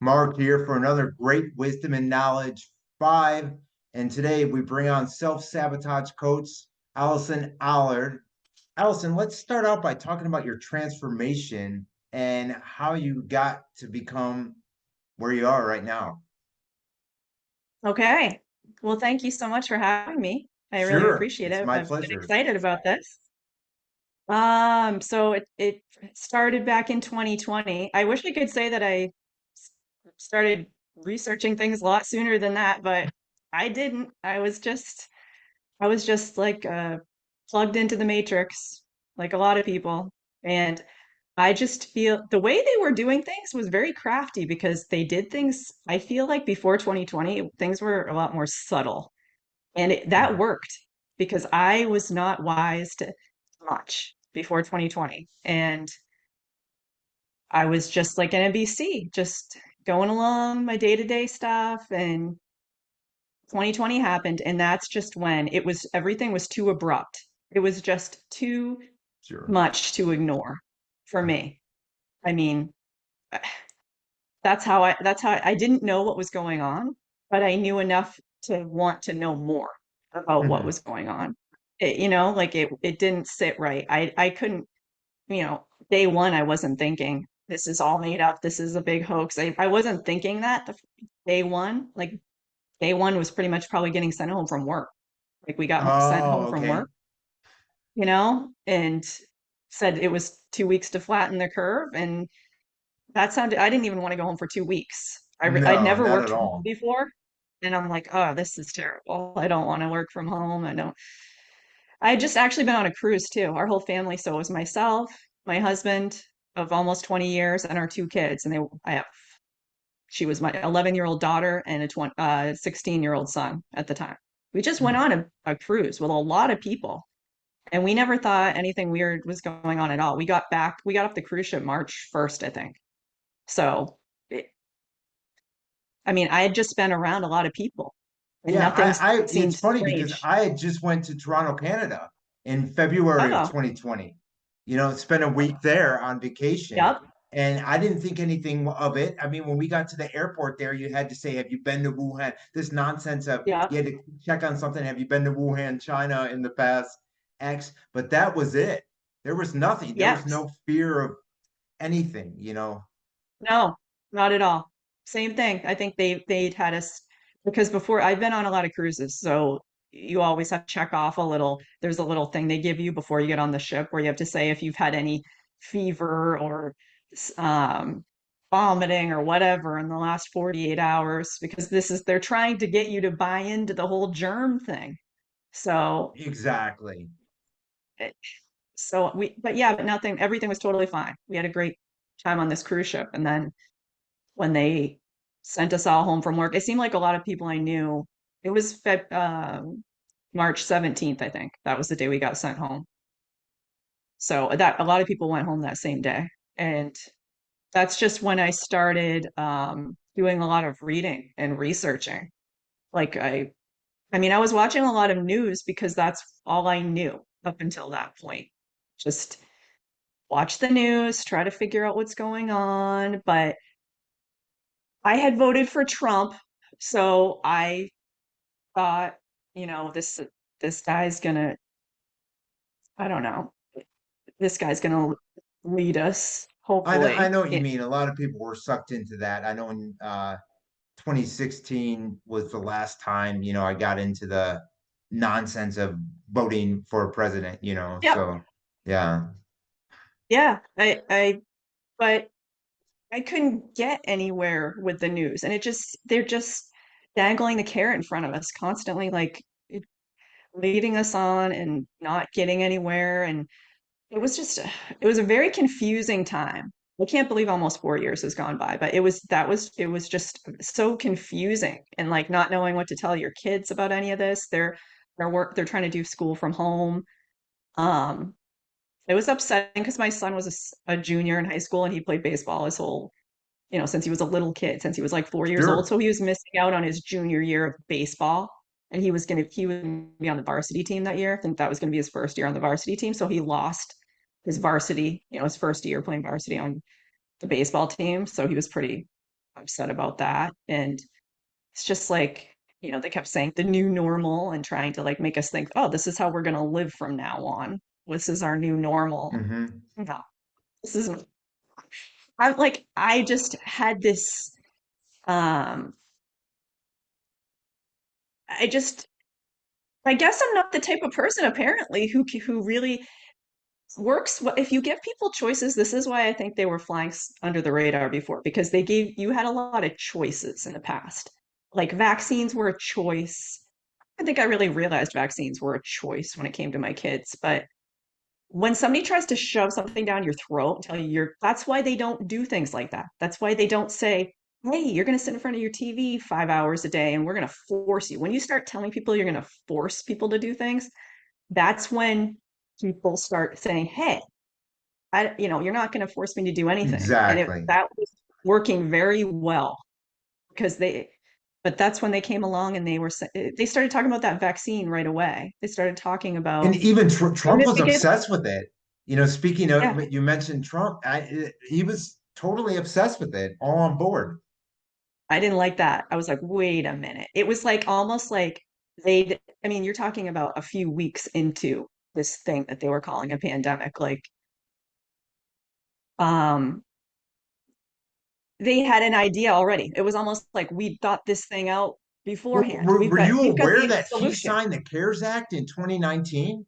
Mark here for another great wisdom and knowledge five. And today we bring on self-sabotage coach Allyson Allard. Allyson, let's start out by talking about your transformation and how you got to become where you are right now. Okay. Well, thank you so much for having me. I really Sure, appreciate it's it. my I've been pleasure. excited about this. So it started back in 2020. I wish I could say that s- started researching things a lot sooner than that, but I didn't. I was just like plugged into the matrix, like a lot of people. And I just feel the way they were doing things was very crafty because they did things, I feel like before 2020, things were a lot more subtle. And that Mhm. worked because I was not wise to much before 2020. And I was just like an NBC, just going along my day-to-day stuff. And 2020 happened. And that's just when everything was too abrupt. It was just too Sure. much to ignore for me. I mean, that's how I didn't know what was going on, but I knew enough to want to know more about what Mhm. was going on. Like it didn't sit right. I couldn't, day one I wasn't thinking this is all made up. This is a big hoax. I wasn't thinking that day one. Like day one was pretty much probably getting sent home from work. Like we got sent Oh, home from okay. work, and said it was 2 weeks to flatten the curve, and I didn't even want to go home for 2 weeks. I'd No, never not worked at from home all. before. And I'm like, oh, this is terrible. I don't want to work from home. I had just actually been on a cruise too. Our whole family. So it was myself, my husband of almost 20 years, and our two kids. She was my 11-year-old daughter and a 16-year-old son at the time. We just went on a cruise with a lot of people. And we never thought anything weird was going on at all. We got off the cruise ship March 1st, I think. So it, I mean, I had just been around a lot of people and Yeah, nothing it's seemed funny because strange. I had just went to Toronto, Canada in February of Oh, 2020. Spent a week there on vacation, yep, and I didn't think anything of it. I mean, when we got to the airport there, you had to say, "Have you been to Wuhan?" This nonsense of you yep, had to check on something. Have you been to Wuhan, China in the past X? But that was it. There was nothing. There was yep. no fear of anything. No, not at all. Same thing. I think they'd had us because before I've been on a lot of cruises, so you always have to check off a little. There's a little thing they give you before you get on the ship where you have to say if you've had any fever or um, vomiting or whatever in the last 48 hours, because they're trying to get you to buy into the whole germ thing. So Exactly. but nothing, everything was totally fine. We had a great time on this cruise ship. And then when they sent us all home from work, it seemed like a lot of people I knew, it was March 17th, I think. That was the day we got sent home. So that a lot of people went home that same day. And that's just when I started doing a lot of reading and researching. Like I mean, I was watching a lot of news because that's all I knew up until that point. Just watch the news, try to figure out what's going on. But I had voted for Trump, so I thought, this guy's gonna, I don't know, this guy's gonna lead us, I hopefully. know what you mean. A lot of people were sucked into that. I know in 2016 was the last time, I got into the nonsense of voting for a president. Yep. So yeah, Yeah. But I couldn't get anywhere with the news, and they're just dangling the carrot in front of us constantly, like leading us on and not getting anywhere. And It was just, it was a very confusing time. I can't believe almost 4 years has gone by, but it was just so confusing and like not knowing what to tell your kids about any of this. They're trying to do school from home. Um, it was upsetting because my son was a junior in high school and he played baseball his whole, since he was a little kid, since he was like 4 years old. sure. So he was missing out on his junior year of baseball. And he was gonna be on the varsity team that year. I think that was gonna be his first year on the varsity team. So he lost his varsity, his first year playing varsity on the baseball team. So he was pretty upset about that. And it's just like, they kept saying the new normal and trying to like make us think, oh, this is how we're going to live from now on. This is our new normal. Hmm. No, this isn't. I just had this, um, I just, I guess I'm not the type of person apparently who really works. If you give people choices, this is why I think they were flying under the radar before, because you had a lot of choices in the past. Like vaccines were a choice. I think I really realized vaccines were a choice when it came to my kids. But when somebody tries to shove something down your throat and tell you that's why they don't do things like that. That's why they don't say, hey, you're going to sit in front of your TV 5 hours a day and we're going to force you. When you start telling people you're going to force people to do things, that's when people start saying, hey, you're not going to force me to do anything. And Exactly. that was working very well because but that's when they came along and they started talking about that vaccine right away. They started talking And about, even even Trump if was we gave, obsessed with it. Speaking yeah, of, you mentioned Trump, he was totally obsessed with it, all on board. I didn't like that. I was like, wait a minute. It was like almost like I mean, you're talking about a few weeks into this thing that they were calling a pandemic. Um, they had an idea already. It was almost like we thought this thing out beforehand. Were you We've got aware the that he solution. signed the CARES Act in 2019?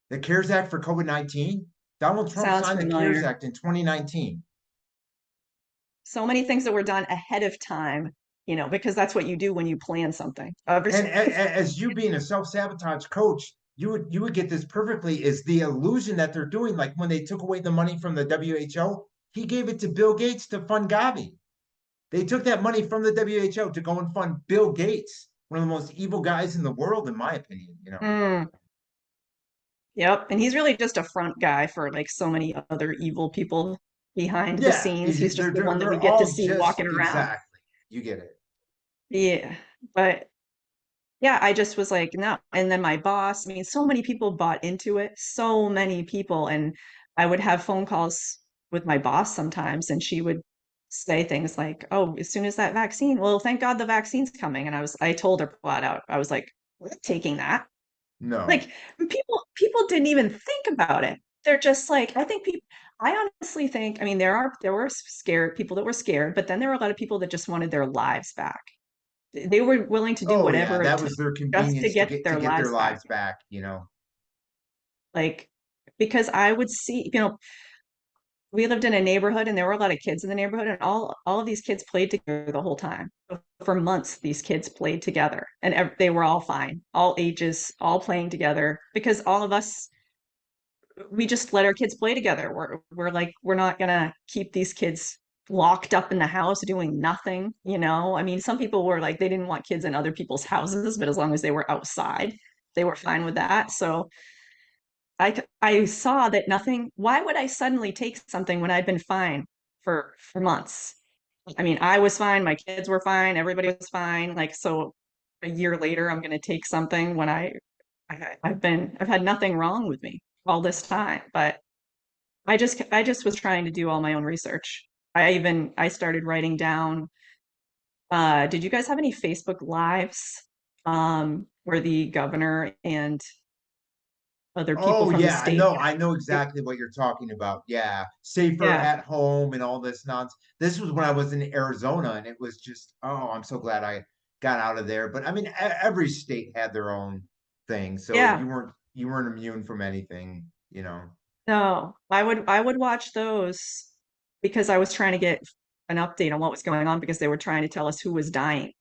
The CARES Act for COVID-19? Donald Trump Sounds signed the CARES familiar. Act in 2019. So many things that were done ahead of time, because that's what you do when you plan something. And as you being a self-sabotage coach, you would get this perfectly, is the illusion that they're doing. Like when they took away the money from the WHO, he gave it to Bill Gates to fund Gavi. They took that money from the WHO to go and fund Bill Gates, one of the most evil guys in the world, in my opinion. Mm, yep. And he's really just a front guy for like so many other evil people behind the Yeah, scenes. He's just they're the one that we they're get to all see just walking around. exactly. You get it. Yeah. But yeah, I just was like, no. And then my boss, I mean, so many people bought into it, so many people. And I would have phone calls with my boss sometimes, and she would say things like, oh, as soon as that vaccine, well, thank God the vaccine's coming. And I told her flat out, I was like, we're not taking that. No. Like people didn't even think about it. They're just like, I honestly think, I mean, there were scared people that were scared, but then there were a lot of people that just wanted their lives back. They were willing to do Oh yeah, whatever it that took was their just to convenience to get get their their lives back. lives back. Like, because I would see, we lived in a neighborhood and there were a lot of kids in the neighborhood, and all of these kids played together the whole time. For months, these kids played together and they were all fine, all ages, all playing together because all of us, we just let our kids play together. We're like, we're not gonna keep these kids locked up in the house doing nothing. I mean, some people were like, they didn't want kids in other people's houses, but as long as they were outside, they were fine with that. So I saw that nothing, why would I suddenly take something when I'd been fine for months? I mean, I was fine, my kids were fine, everybody was fine. Like, so a year later, I'm gonna take something when I've had nothing wrong with me all this time. But I just was trying to do all my own research. I started writing down, did you guys have any Facebook lives where the governor and other people Oh from the yeah, I state? know. I know exactly what you're talking about. Yeah, safer Yeah. at home and all this nonsense. This was when I was in Arizona, and it was just, oh, I'm so glad I got out of there. But I mean, every state had their own thing, so Yeah. you weren't immune from anything. No, I would watch those because I was trying to get an update on what was going on because they were trying to tell us who was dying.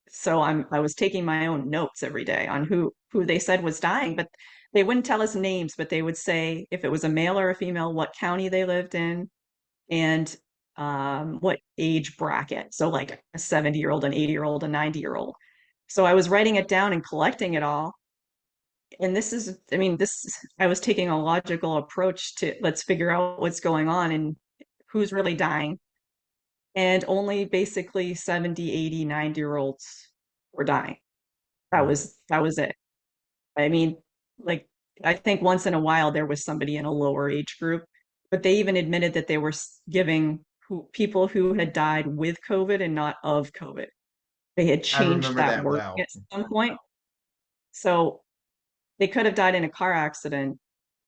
So I was taking my own notes every day on who they said was dying, but they wouldn't tell us names, but they would say if it was a male or a female, what county they lived in, and what age bracket. So like a 70-year-old, an 80-year-old, a 90-year-old. So I was writing it down and collecting it all. And I mean, I was taking a logical approach to let's figure out what's going on and who's really dying. And only basically 70, 80, 90-year-olds were dying. That was it. I mean, like I think once in a while there was somebody in a lower age group, but they even admitted that they were giving people who had died with COVID and not of COVID. They had I changed remember that that wording well. at some point. So they could have died in a car accident,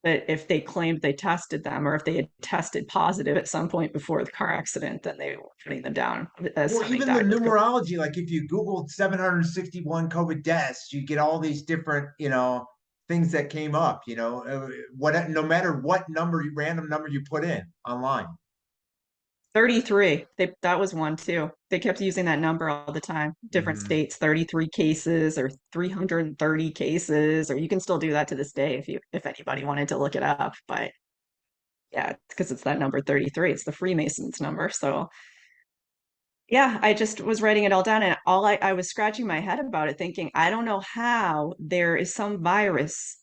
but if they claimed they tested them or if they had tested positive at some point before the car accident, then they were putting them down as Well, having even the died with COVID. numerology, like if you Googled 761 COVID deaths, you get all these different, things that came up, what, no matter what number, random number you put in online. 33. That was one too. They kept using that number all the time. Different Hmm. states, 33 cases or 330 cases, or you can still do that to this day if anybody wanted to look it up. But yeah, because it's that number 33. It's the Freemasons number. So yeah, I just was writing it all down and I was scratching my head about it, thinking, I don't know how there is some virus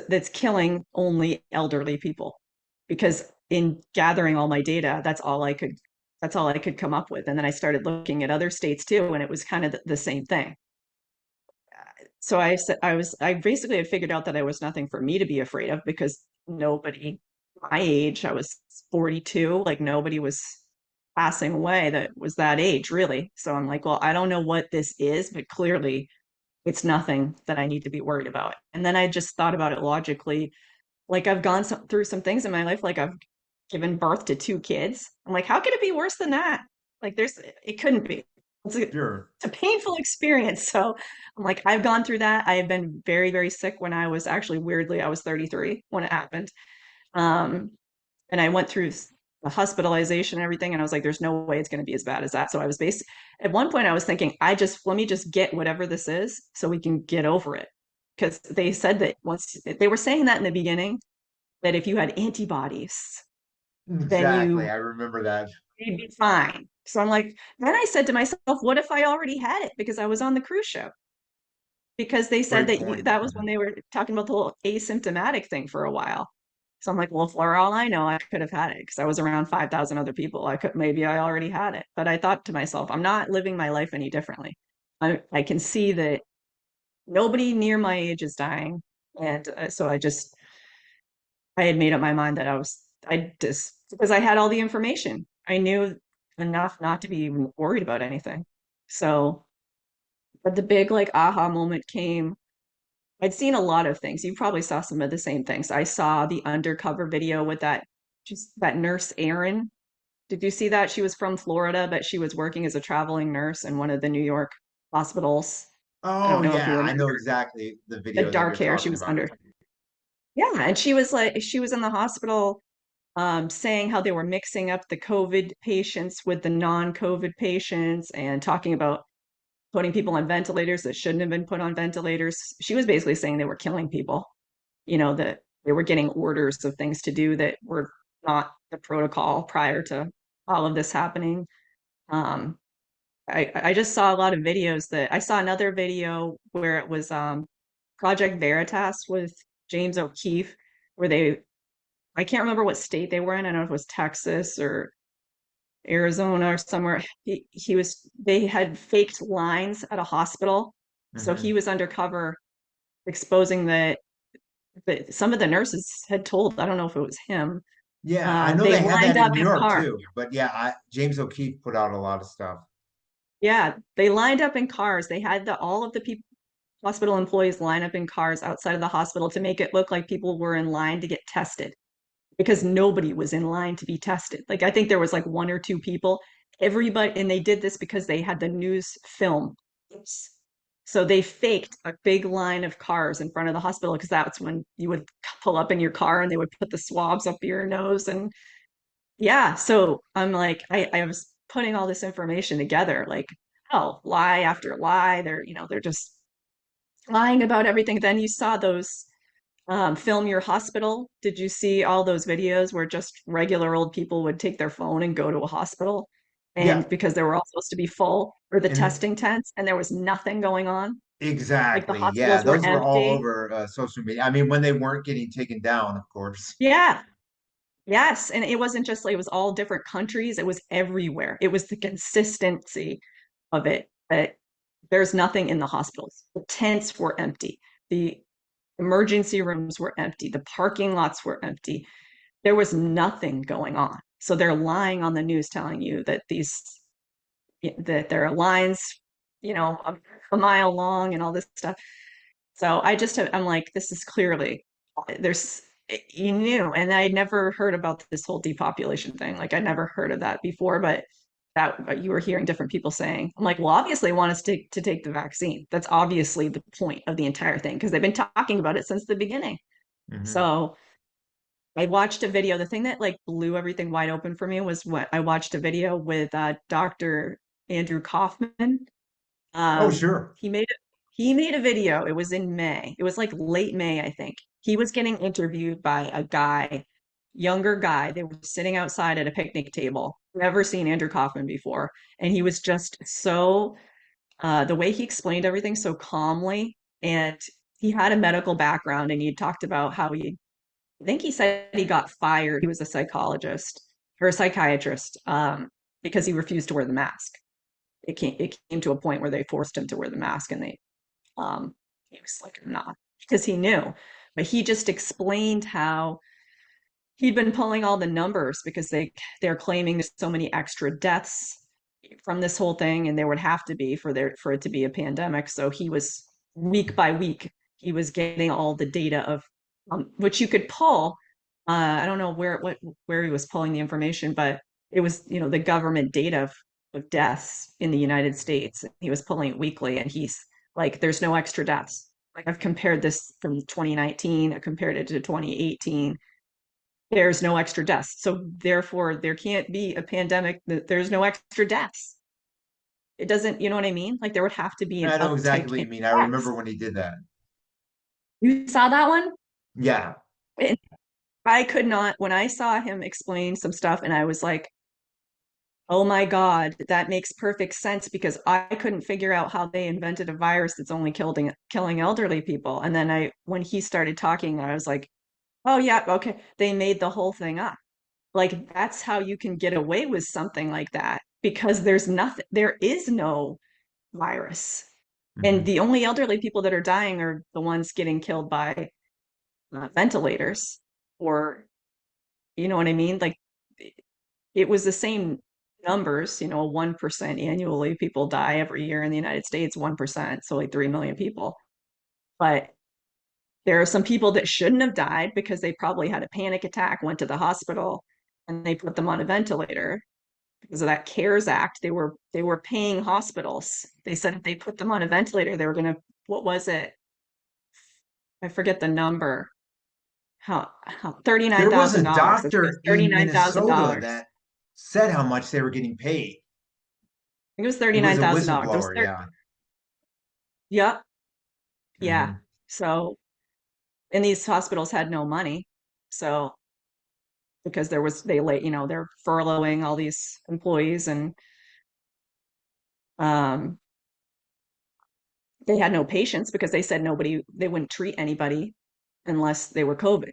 that's killing only elderly people. Because in gathering all my data, that's all I could come up with. And then I started looking at other states too, and it was kind of the same thing. So I said I basically had figured out that there was nothing for me to be afraid of because nobody my age, I was 42, like nobody was passing away that was that age really. So I'm like, well, I don't know what this is, but clearly it's nothing that I need to be worried about. And then I just thought about it logically. Like I've gone through some things in my life, like I've given birth to two kids. I'm like, how could it be worse than that? Like it couldn't be. Sure. It's a painful experience. So I'm like, I've gone through that. I have been very, very sick when I was actually weirdly, I was 33 when it happened. Um, and I went through the hospitalization and everything, and I was like, there's no way it's going to be as bad as that. So I was based at one point, I was thinking, let me just get whatever this is so we can get over it. Because they said that once they were saying that in the beginning, that if you had antibodies, then Exactly. I remember that. you'd be fine. So I'm like, then I said to myself, what if I already had it because I was on the cruise ship? Because they said Great that point. that was when they were talking about the whole asymptomatic thing for a while. So I'm like, well, for all I know, I could have had it because I was around 5,000 other people. Maybe I already had it. But I thought to myself, I'm not living my life any differently. I can see that nobody near my age is dying. And so I had made up my mind that because I had all the information. I knew enough not to be even worried about anything. So, but the big like aha moment came. I'd seen a lot of things. You probably saw some of the same things. I saw the undercover video with that nurse Erin. Did you see that? She was from Florida, but she was working as a traveling nurse in one of the New York hospitals. I Oh don't know if you yeah, I know remember. exactly the The video that dark you're hair, she talking was about. under. Yeah, and she was in the hospital saying how they were mixing up the COVID patients with the non-COVID patients and talking about putting people on ventilators that shouldn't have been put on ventilators. She was basically saying they were killing people, that they were getting orders of things to do that were not the protocol prior to all of this happening. Um, I just saw a lot of videos that I saw another video where it was Project Veritas with James O'Keefe, where I can't remember what state they were in. I don't know if it was Texas or Arizona or somewhere. They had faked lines at a hospital. So he Hmm. was undercover exposing that some of the nurses had told, I don't know if it was him, Yeah, I know they they had lined that in up New in York cars. too. But yeah, James O'Keefe put out a lot of stuff. Yeah, they lined up in cars. They had all of the people, hospital employees line up in cars outside of the hospital to make it look like people were in line to get tested because nobody was in line to be tested. Like I think there was like one or two people. Everybody, and they did this because they had the news film. Oops. So they faked a big line of cars in front of the hospital because that's when you would pull up in your car and they would put the swabs up your nose. And yeah, so I'm like, I was putting all this information together, like, oh, lie after lie. They're just lying about everything. Then you saw those film your hospital. Did you see all those videos where just regular old people would take their phone and go to a hospital? Yeah, And because they were all supposed to be full, or the and testing tents, and there was nothing going on, like the exactly. Yeah, hospitals were those were all empty. over social media. I mean, when they weren't getting taken down, of course. Yeah, yes. And it wasn't just like it was all different countries, it was everywhere. It was the consistency of it that there's nothing in the hospitals. The tents were empty. The emergency rooms were empty. The parking lots were empty. There was nothing going on. So they're lying on the news telling you that that there are lines, a mile long and all this stuff. So I'm like, this is clearly there's you knew, and I never heard about this whole depopulation thing. Like I never heard of that before, but that you were hearing different people saying. I'm like, well, obviously, they want us to take the vaccine. That's obviously the point of the entire thing because they've been talking about it since the beginning. Hmm. So I watched a video. The thing that like blew everything wide open for me was what I watched a video with Dr. Andrew Kaufman. Oh, Um, sure. he made a video. It was in May. It was like late May, I think. He was getting interviewed by a guy, younger guy. They were sitting outside at a picnic table. Never seen Andrew Kaufman before, and he was just so the way he explained everything so calmly, and he had a medical background, and he talked about how I think he said he got fired. He was a psychologist or a psychiatrist because he refused to wear the mask. It came to a point where they forced him to wear the mask, and he was like, I'm not, because he knew. But he just explained how he'd been pulling all the numbers because they're claiming there's so many extra deaths from this whole thing, and there would have to be for it to be a pandemic. So he was week by week, he was getting all the data of which you could pull. I don't know where he was pulling the information, but it was the government data of deaths in the United States. He was pulling it weekly, and he's like, "There's no extra deaths." Like I've compared this from 2019, I compared it to 2018. There's no extra deaths. So therefore, there can't be a pandemic. There's no extra deaths. It doesn't, you know what I mean? Like there would have to be an I know exactly uptick what in you mean. I deaths. remember when he did that. You saw that one? Yeah. And I could not, when I saw him explain some stuff, and I was like, oh my God, that makes perfect sense because I couldn't figure out how they invented a virus that's only killing elderly people. And then when he started talking, I was like, oh yeah, okay, they made the whole thing up. Like that's how you can get away with something like that because there is no virus. And Hmm. the only elderly people that are dying are the ones getting killed by ventilators or, you know what I mean? Like it was the same numbers, 1% annually people die every year in the United States, 1%, so like 3 million people. But there are some people that shouldn't have died because they probably had a panic attack, went to the hospital, and they put them on a ventilator because of that CARES Act. They were paying hospitals. They said if they put them on a ventilator, they were gonna, what was it? I forget the number. How There was a $39,000. I think it was doctor in $39,000. Minnesota I that said how much they were getting paid. think it was He was a $39,000. It was whistleblower. Yeah. yeah, yeah. Hmm. So and these hospitals had no money. So because they're furloughing all these employees and um they had no patients because they said they wouldn't treat anybody unless they were COVID.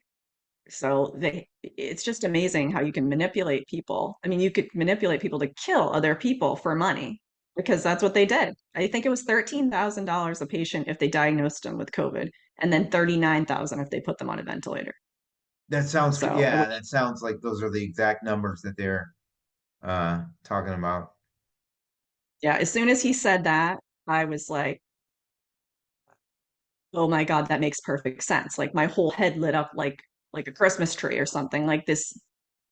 So it's just amazing how you can manipulate people. I mean, you could manipulate people to kill other people for money because that's what they did. I think it was $13,000 a patient if they diagnosed them with COVID, and then 39,000 if they put them on a ventilator. That sounds, So, yeah, that sounds like those are the exact numbers that they're talking about. yeah, as soon as he said that, I was like, oh my God, that makes perfect sense. Like my whole head lit up like a Christmas tree or something like this.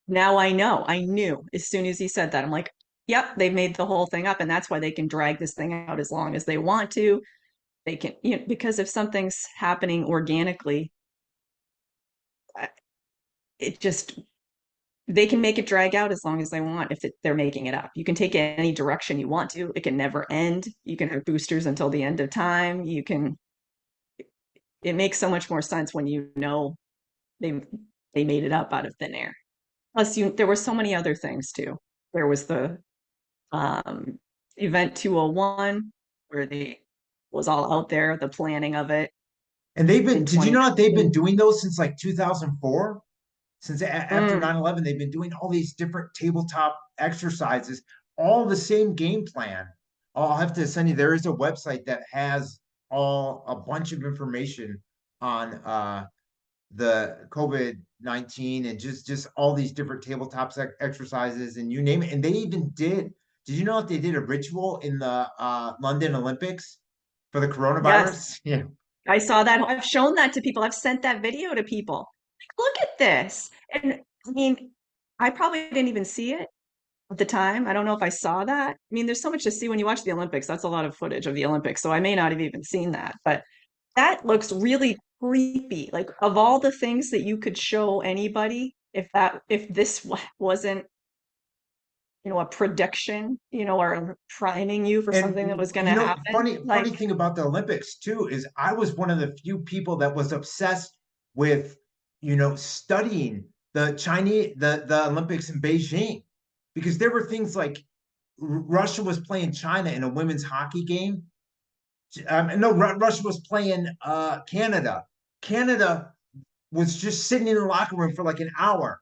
Now I know. I knew as soon as he said that. I'm like, yep, they've made the whole thing up, and that's why they can drag this thing out as long as they want to. They can, because if something's happening organically, uh, it just they can make it drag out as long as they want if they're making it up. You can take it any direction you want to. It can never end. You can have boosters until the end of time. It makes so much more sense when they they made it up out of thin air. Plus, there were so many other things too. There was the um, Event 201 where they was all out there, the planning of it And in did you know that they've been 2019. doing those since like 2004? Since after Mm, 9/11, they've been doing all these different tabletop exercises, all the same game plan. I'll have to send you, there is a website that has a bunch of information on the COVID-19 and just all these different tabletop exercises and you name it. And they even did you know if they did a ritual in the London Olympics for the Yes, coronavirus? Yeah. I saw that. I've shown that to people. I've sent that video to people. Like, look at this. And I mean, I probably didn't even see it at the time. I don't know if I saw that. I mean, there's so much to see when you watch the Olympics. That's a lot of footage of the Olympics. So I may not have even seen that. But that looks really creepy. Like, of all the things that you could show anybody, if this wasn't, a prediction, or priming you for something that And was going to happen, funny like, thing about the Olympics too is I was one of the few people that was obsessed with, studying the Olympics in Beijing, because there were things like Russia was playing China in a women's hockey game. No, Russia was playing Canada. Canada was just sitting in the locker room for like an hour,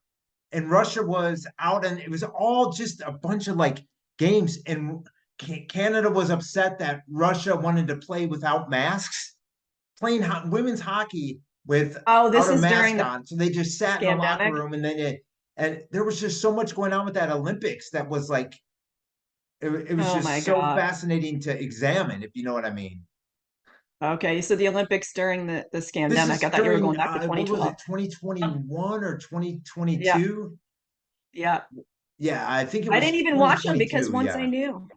and Russia was out, and it was all just a bunch of like games. And Canada was upset that Russia wanted to play without masks, playing women's hockey oh, without this a is during mask the on. So they just sat in the locker scandemic. room, and and there was just so much going on with that Olympics that was like it was Oh my just so God. fascinating to examine, if you know what I mean. Okay, so the Olympics during the This scandemic. is I thought you were during going back to what was 2012. it, Oh, 2021 or yeah, 2022? yeah. Yeah, I think it I was didn't even watch them because 2022. once I Yeah. knew,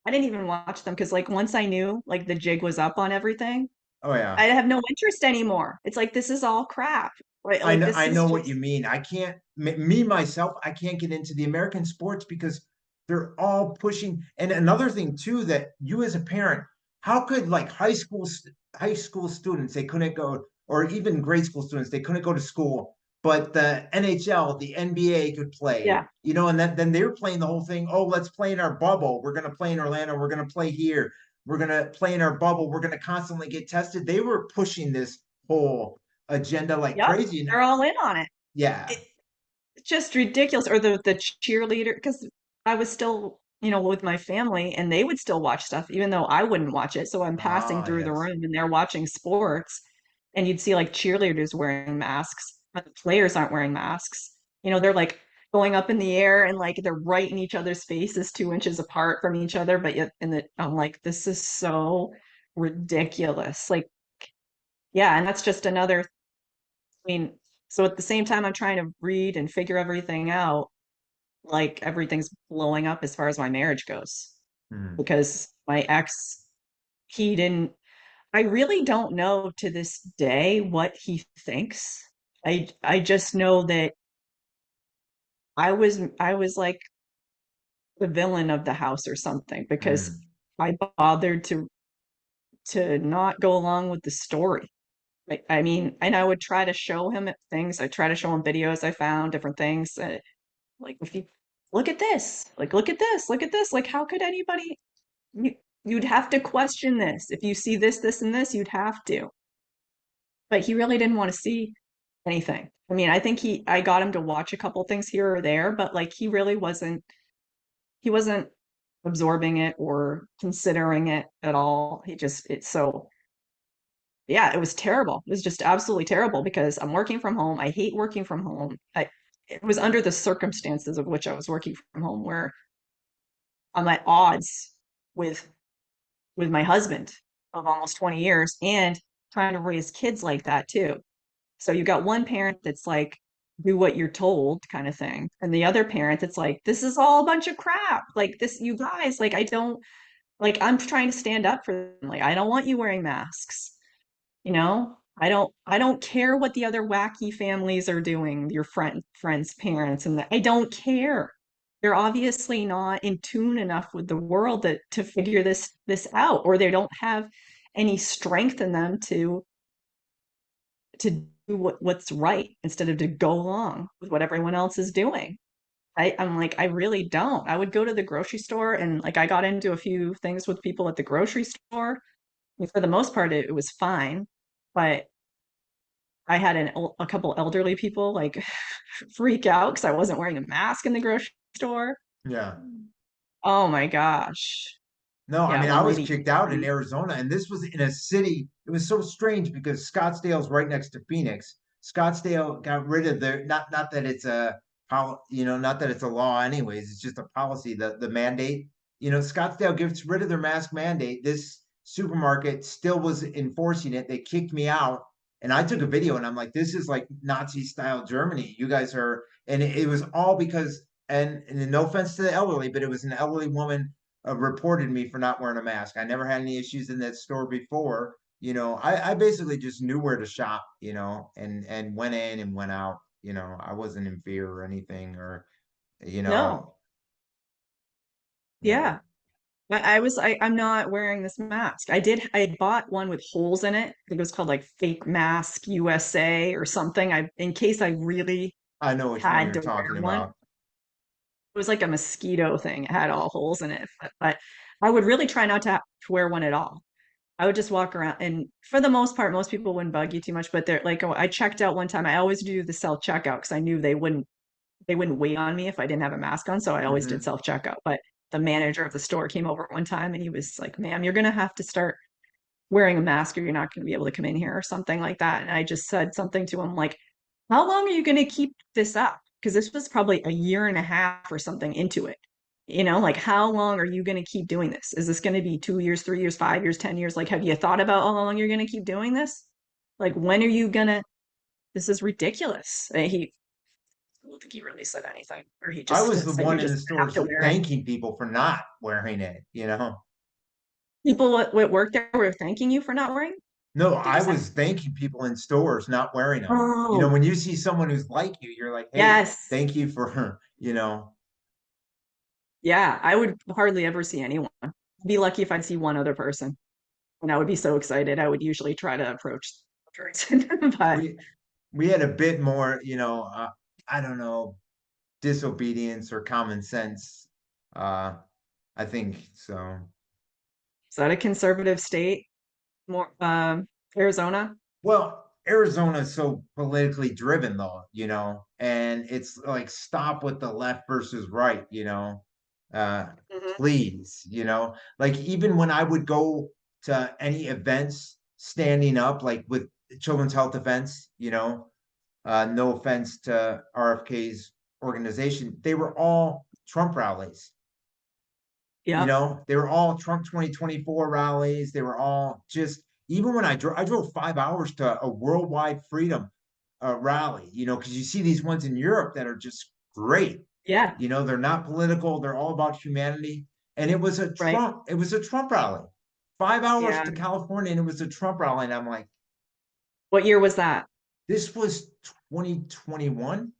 I didn't even watch them because like once I knew like the jig was up on everything, Oh yeah. I have no interest anymore. It's like this is all crap. Right? Like this I is know what you just mean. I can't me myself, I can't get into the American sports because they're all pushing. And another thing too, that you as a parent, how could like high school students, they couldn't go, or even grade school students, they couldn't go to school, but the NHL, the NBA could play, yeah. and then they were playing the whole thing. Oh, let's play in our bubble. We're gonna play in Orlando, we're gonna play here, we're gonna play in our bubble, we're gonna constantly get tested. They were pushing this whole agenda like Yep. crazy. They're all in on it. Yeah. It it's just ridiculous. Or the cheerleader, because I was still, with my family and they would still watch stuff, even though I wouldn't watch it. So I'm passing Ah, through the yes. room and they're watching sports, and you'd see like cheerleaders wearing masks, but the players aren't wearing masks. They're like going up in the air and like they're right in each other's faces, 2 inches apart from each other. But yet, I'm like, this is so ridiculous. Like, yeah, and that's just another. I mean, so at the same time, I'm trying to read and figure everything out, like everything's blowing up as far as my marriage goes Hmm. because my ex, he didn't, I really don't know to this day what he thinks. I just know that I was like the villain of the house or something because Hmm. I bothered to not go along with the story. I mean, and I would try to show him things. I try to show him videos I found, different things. Like if you look at this, like look at this, look at this, like how could anybody you you'd have to question this. If you see this, this, and this, you'd have to. But he really didn't want to see anything. I mean, I think I got him to watch a couple things here or there, but like he wasn't absorbing it or considering it at all. It's so, yeah, it was terrible. It was just absolutely terrible because I'm working from home. I hate working from home. It was under the circumstances of which I was working from home where I'm at odds with my husband of almost 20 years and trying to raise kids like that too. So you got one parent that's like, do what you're told kind of thing. And the other parent that's like, this is all a bunch of crap. Like this, you guys, like I don't like I'm trying to stand up for them. Like I don't want you wearing masks. I don't care what the other wacky families are doing, your friends' parents and that. I don't care. They're obviously not in tune enough with the world to figure this out, or they don't have any strength in them to do what's right instead of to go along with what everyone else is doing. I'm like, I really don't. I would go to the grocery store and like I got into a few things with people at the grocery store. I mean, for the most part, it was fine. But I had a couple elderly people like freak out because I wasn't wearing a mask in the grocery store. Yeah. Oh my gosh. No, I Yeah, mean, I one was lady. kicked out in Arizona, and this was in a city. It was so strange because Scottsdale's right next to Phoenix. Scottsdale got rid of their not that it's a not that it's a law anyways. It's just a policy. The mandate. Scottsdale gets rid of their mask mandate. This supermarket still was enforcing it. They kicked me out, and I took a video, and I'm like, this is like Nazi style Germany. You guys are, and it was all because, and no offense to the elderly, but it was an elderly woman reported me for not wearing a mask. I never had any issues in that store before. I basically just knew where to shop, and went in and went out. I wasn't in fear or anything, or you know, No. yeah. Yeah. I'm not wearing this mask. I bought one with holes in it. I think it was called like Fake Mask USA or something. In case I really I know which one had you're to wear talking one. about. It was like a mosquito thing. It had all holes in it. But I would really try not to wear one at all. I would just walk around, and for the most part, most people wouldn't bug you too much. But they're like, oh, I checked out one time. I always do the self checkout because I knew they wouldn't wait on me if I didn't have a mask on. So I always did Hmm. self checkout. But the manager of the store came over one time and he was like, ma'am, you're gonna have to start wearing a mask or you're not going to be able to come in here or something like that. And I just said something to him like, how long are you going to keep this up? Because this was probably a year and a half or something into it. Like how long are you going to keep doing this? Is this going to be 2 years, 3 years, 5 years, 10 years? Like, have you thought about how long you're going to keep doing this? Like, when are you going to? This is ridiculous. I don't think he really said anything, or he I just was the said, you're one in just the going to have stores to wear it. thanking people for not wearing it. People at work there were thanking you for not wearing. No, Did I you say? was thanking people in stores not wearing them. Oh, When you see someone who's like you, you're like, hey, yes. thank you for, Yeah, I would hardly ever see anyone. I'd be lucky if I'd see one other person. And I would be so excited. I would usually try to approach the person. But we we had a bit more, I don't know, disobedience or common sense. Uh, I think so. is that a conservative state? More Arizona? Well, Arizona is so politically driven, though, and it's like stop with the left versus right. Uh, Hmm. please, like even when I would go to any events, standing up, like with Children's Health events, no offense to RFK's organization, they were all Trump rallies. Yep. They were all Trump 2024 rallies. They were all just, even when I drove 5 hours to a worldwide freedom rally, because you see these ones in Europe that are just great. Yeah. They're not political, they're all about humanity. And Right. It was a Trump rally. 5 hours Yeah. to California, and it was a Trump rally. And I'm like, What year was that? this was 2021.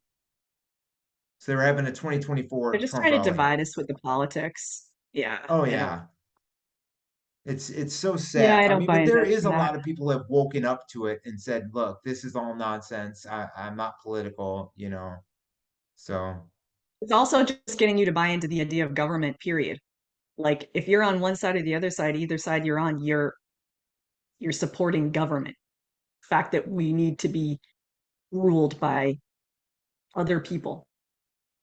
So they were having a They're 2024 just Trump trying to rally. divide us with the politics. Yeah. Oh I don't. yeah. It's so Yeah, sad. I I don't mean, buy but there into is a that. lot of people have woken up to it and said, "Look, this is all nonsense. I'm not political." So It's also just getting you to buy into the idea of government, period. Like if you're on one side or the other side, either side you're on, you're supporting government. The fact that we need to be ruled by other people.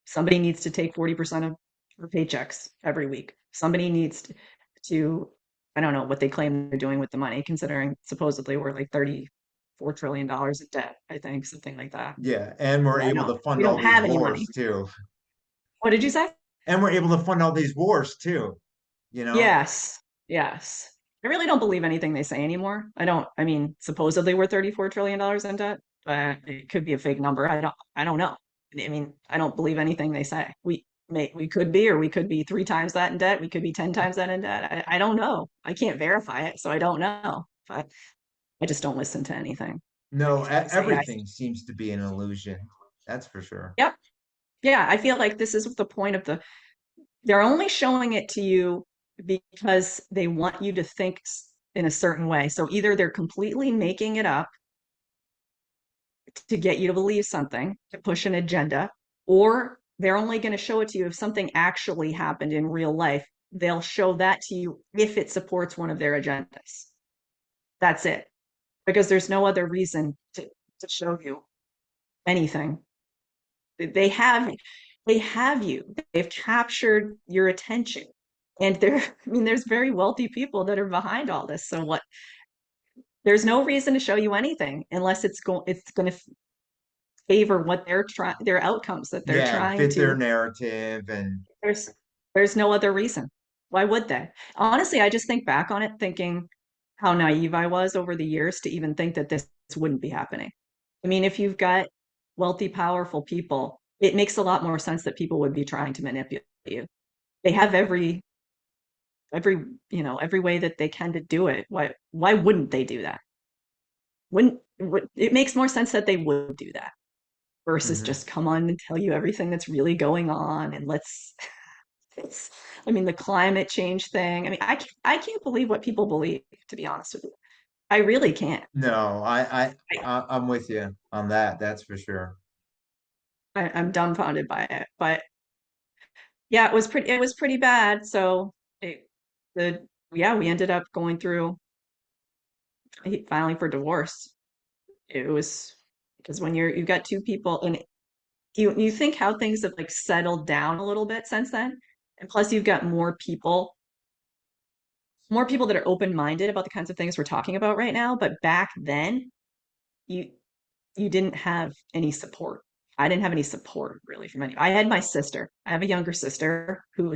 Somebody needs to take 40% of their paychecks every week. Somebody needs to, I don't know what they claim they're doing with the money, considering supposedly we're like $34 trillion in debt, I think, something like that. yeah, and we're But able to we fund all don't these have any money. wars too. What did you say? And we're able to fund all these wars too. You know, Yes. Yes. I really don't believe anything they say anymore. I mean, supposedly we're $34 trillion in debt, but it could be a fake number. I don't know. I mean, I don't believe anything they say. We could be, or we could be 3 times that in debt. We could be 10 times that in debt. I don't know. I can't verify it, so I don't know. But I just don't listen to no, anything they say. everything seems to be an illusion. That's for sure. Yep. Yeah, I feel like this is the point of they're only showing it to you because they want you to think in a certain way. So either they're completely making it up to get you to believe something, to push an agenda, or they're only going to show it to you if something actually happened in real life. They'll show that to you if it supports one of their agendas. That's it. Because there's no other reason to show you anything. They have they have you. They've captured your attention. And I mean, there's very wealthy people that are behind all this. So what? There's no reason to show you anything unless it's going to favor what their outcomes that they're Yeah, trying fit their to. narrative and There's there's no other reason. Why would they? Honestly, I just think back on it thinking how naive I was over the years to even think that this wouldn't be happening. I mean, if you've got wealthy, powerful people, it makes a lot more sense that people would be trying to manipulate you. They have every, every way that they can to do it. Why wouldn't they do that? Wouldn't it makes more sense that they would do that versus mhm. just come on and tell you everything that's really going on and let's it's, I mean, the climate change thing. I mean, I can't believe what people believe, to be honest with you. I really can't. No, I, I'm with you on that. That's for sure. I'm dumbfounded by it. But yeah, it was pretty bad. So it, the yeah, we ended up going through filing for divorce. It was because when you've got two people and you think how things have like settled down a little bit since then, and plus you've got more people that are open-minded about the kinds of things we're talking about right now. But back then, you you didn't have any support. I didn't have any support really from anyone. I had my sister. I have a younger sister who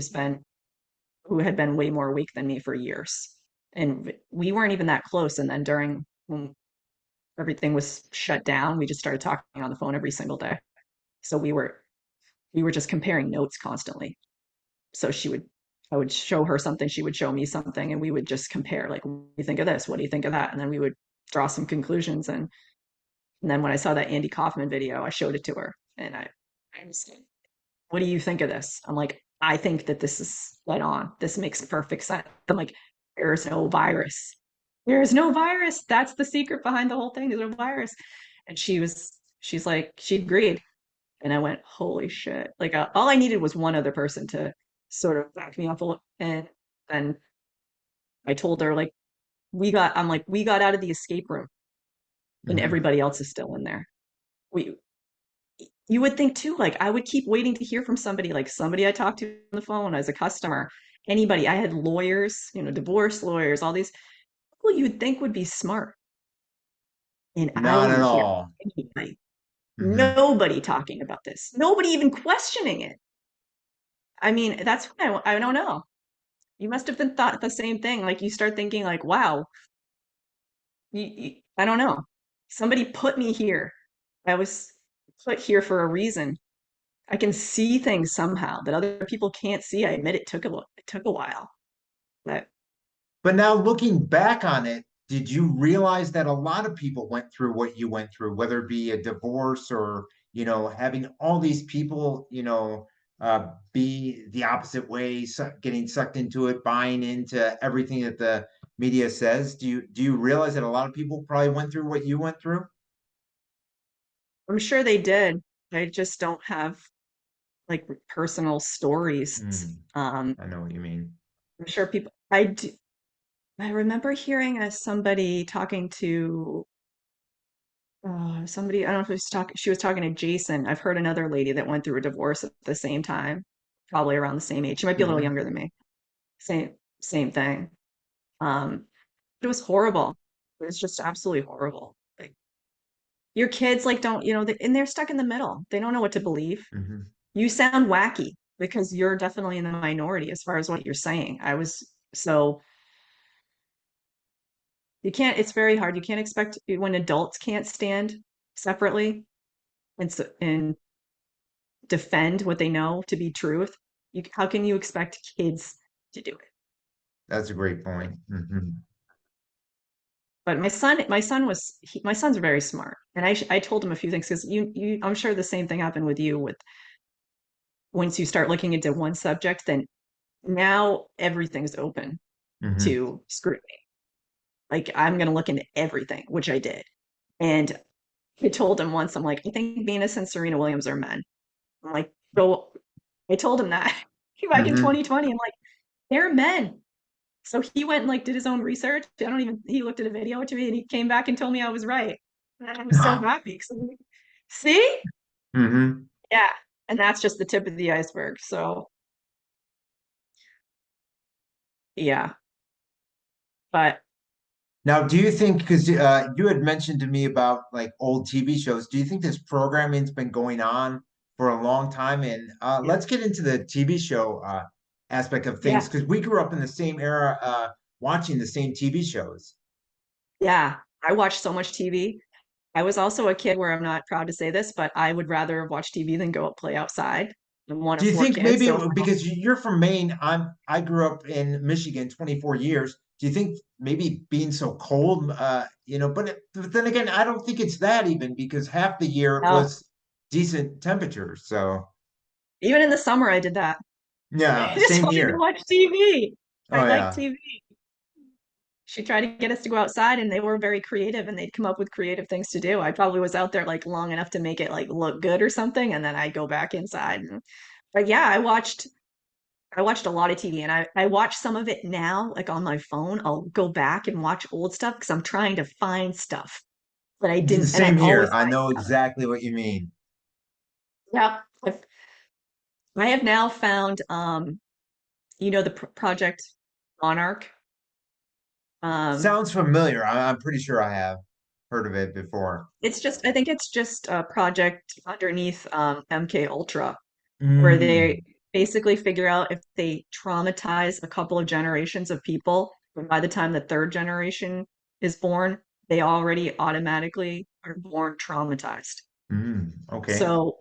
had been way more weak than me for years. And we weren't even that close. And then during when everything was shut down, we just started talking on the phone every single day. So we were just comparing notes constantly. So I would show her something, she would show me something, and we would just compare, like, what do you think of this? What do you think of that? And then we would draw some conclusions. And then when I saw that Andy Kaufman video, I showed it to her and I was like, what do you think of this? I'm like, I think that this is right on. This makes perfect sense. I'm like, there's no virus. There's no virus. That's the secret behind the whole thing. There's no virus. And she's like, she agreed. And I went, holy shit. Like, all I needed was one other person to sort of back me up a little. And then I told her, like, we got out of the escape room and Hmm. everybody else is still in there. We, you would think too, like I would keep waiting to hear from somebody, like somebody I talked to on the phone as a customer, anybody. I had lawyers, divorce lawyers, all these people you would think would be smart. And I Not at didn't hear all. anybody, Hmm. nobody talking about this, nobody even questioning it. I mean, that's why I don't know. You must have been thought the same thing. Like you start thinking, like, wow, I don't know. Somebody put me here. I was put here for a reason. I can see things somehow that other people can't see. I admit it took a while. But But now looking back on it, did you realize that a lot of people went through what you went through, whether it be a divorce or, having all these people, be the opposite way, getting sucked into it, buying into everything that the media says? Do you realize that a lot of people probably went through what you went through? I'm sure they did. I just don't have like personal stories. Mm, Um, I know what you mean. I'm sure people I do, I remember hearing somebody talking to somebody, I don't know if it was talking she was talking to Jason. I've heard another lady that went through a divorce at the same time, probably around the same age. She might be a little Hmm. younger than me. Same thing. Um, it was horrible. It was just absolutely horrible. Like your kids like don't, and they're stuck in the middle. They don't know what to believe. Hmm. You sound wacky because you're definitely in the minority as far as what you're saying. So it's very hard. You can't expect when adults can't stand separately and defend what they know to be truth. How can you expect kids to do it? That's a great point. Hmm. But my son's very smart. And I told him a few things because I'm sure the same thing happened with you with once you start looking into one subject, then now everything's open Hmm. to scrutiny. Like I'm going to look into everything, which I did. And I told him once, I'm like, I think Venus and Serena Williams are men. I'm like, go. I told him that back in Hmm. 2020. I'm like, they're men. So he went and like did his own research. He looked at a video to me and he came back and told me I was right. And I was so happy. See? Hmm. Yeah. And that's just the tip of the iceberg. So yeah. But Now, do you think, because you had mentioned to me about like old TV shows, do you think this programming's been going on for a long time? And Yeah. let's get into the TV show aspect of things, Yeah. because we grew up in the same era watching the same TV shows. Yeah. I watched so much TV. I was also a kid where I'm not proud to say this, but I would rather watch TV than go play outside. I'm one Do of you four think kids, maybe so because you're from Maine, I grew up in Michigan 24 years. Do you think maybe being so cold, but then again, I don't think it's that even because half the year it no. was decent temperatures. So Even in the summer, I did that. I yeah, just same wanted to here. watch TV. I Oh like yeah. TV. She tried to get us to go outside, and they were very creative, and they'd come up with creative things to do. I probably was out there like long enough to make it like look good or something, and then I'd go back inside. But yeah, I watched a lot of TV, and I watch some of it now, like on my phone. I'll go back and watch old stuff because I'm trying to find stuff that I didn't, and I Same here. always I find know stuff. exactly what you mean. Yeah, I have now found, the Project Monarch. Um, Sounds familiar. I'm pretty sure I have heard of it before. I think it's just a project underneath MK Ultra, where they Mm, basically figure out if they traumatize a couple of generations of people, and by the time the third generation is born, they already automatically are born traumatized. okay. So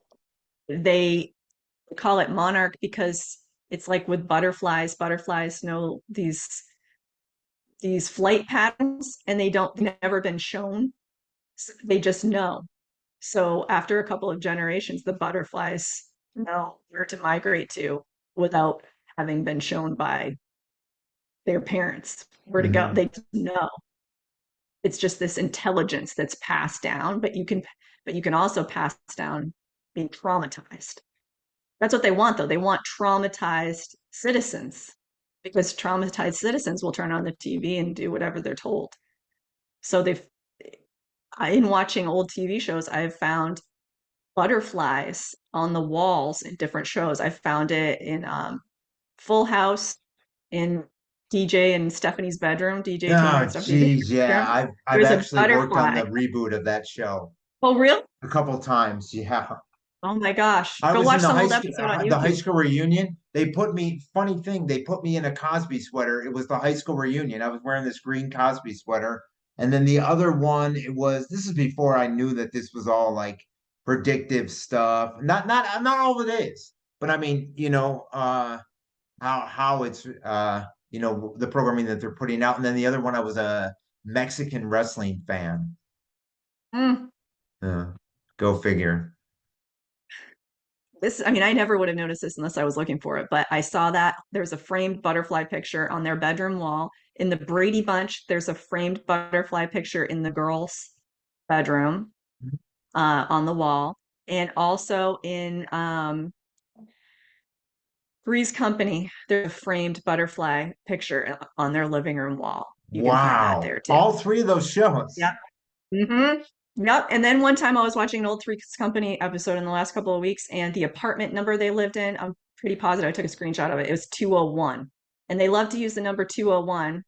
they call it monarch because it's like with butterflies. Butterflies know these flight patterns, and they've never been shown. They just know. So after a couple of generations, the butterflies know where to migrate to without having been shown by their parents where to go. Hmm. They just know. It's just this intelligence that's passed down, but you can also pass down being traumatized. That's what they want, though. They want traumatized citizens because traumatized citizens will turn on the TV and do whatever they're told. So in watching old TV shows, I've found butterflies on the walls in different shows. I found it in Full House, in DJ and Stephanie's bedroom, DJ Tanner Oh, and Stephanie geez, Tanner's yeah. bedroom. I've There's a actually worked on butterfly. the reboot of that show Oh, really? a couple times. Yeah. Oh my gosh. I Go was in watch some old episode on the high YouTube. school reunion. Funny thing, they put me in a Cosby sweater. It was the high school reunion. I was wearing this green Cosby sweater. And then the other one, this is before I knew that this was all like predictive stuff. Not all the days, but I mean, how it's the programming that they're putting out. And then the other one, I was a Mexican wrestling fan. Mm. Uh, Go figure. I mean, I never would have noticed this unless I was looking for it, but I saw that there's a framed butterfly picture on their bedroom wall. In the Brady Bunch, there's a framed butterfly picture in the girls' bedroom on the wall. And also in Three's Company, there's a framed butterfly picture on their living room wall. You can find that Wow. there too. All three of those shows. Yep. Yep. And then one time I was watching an old Three's Company episode in the last couple of weeks, and the apartment number they lived in, I'm pretty positive I took a screenshot of it. It was 201. And they love to use the number 201.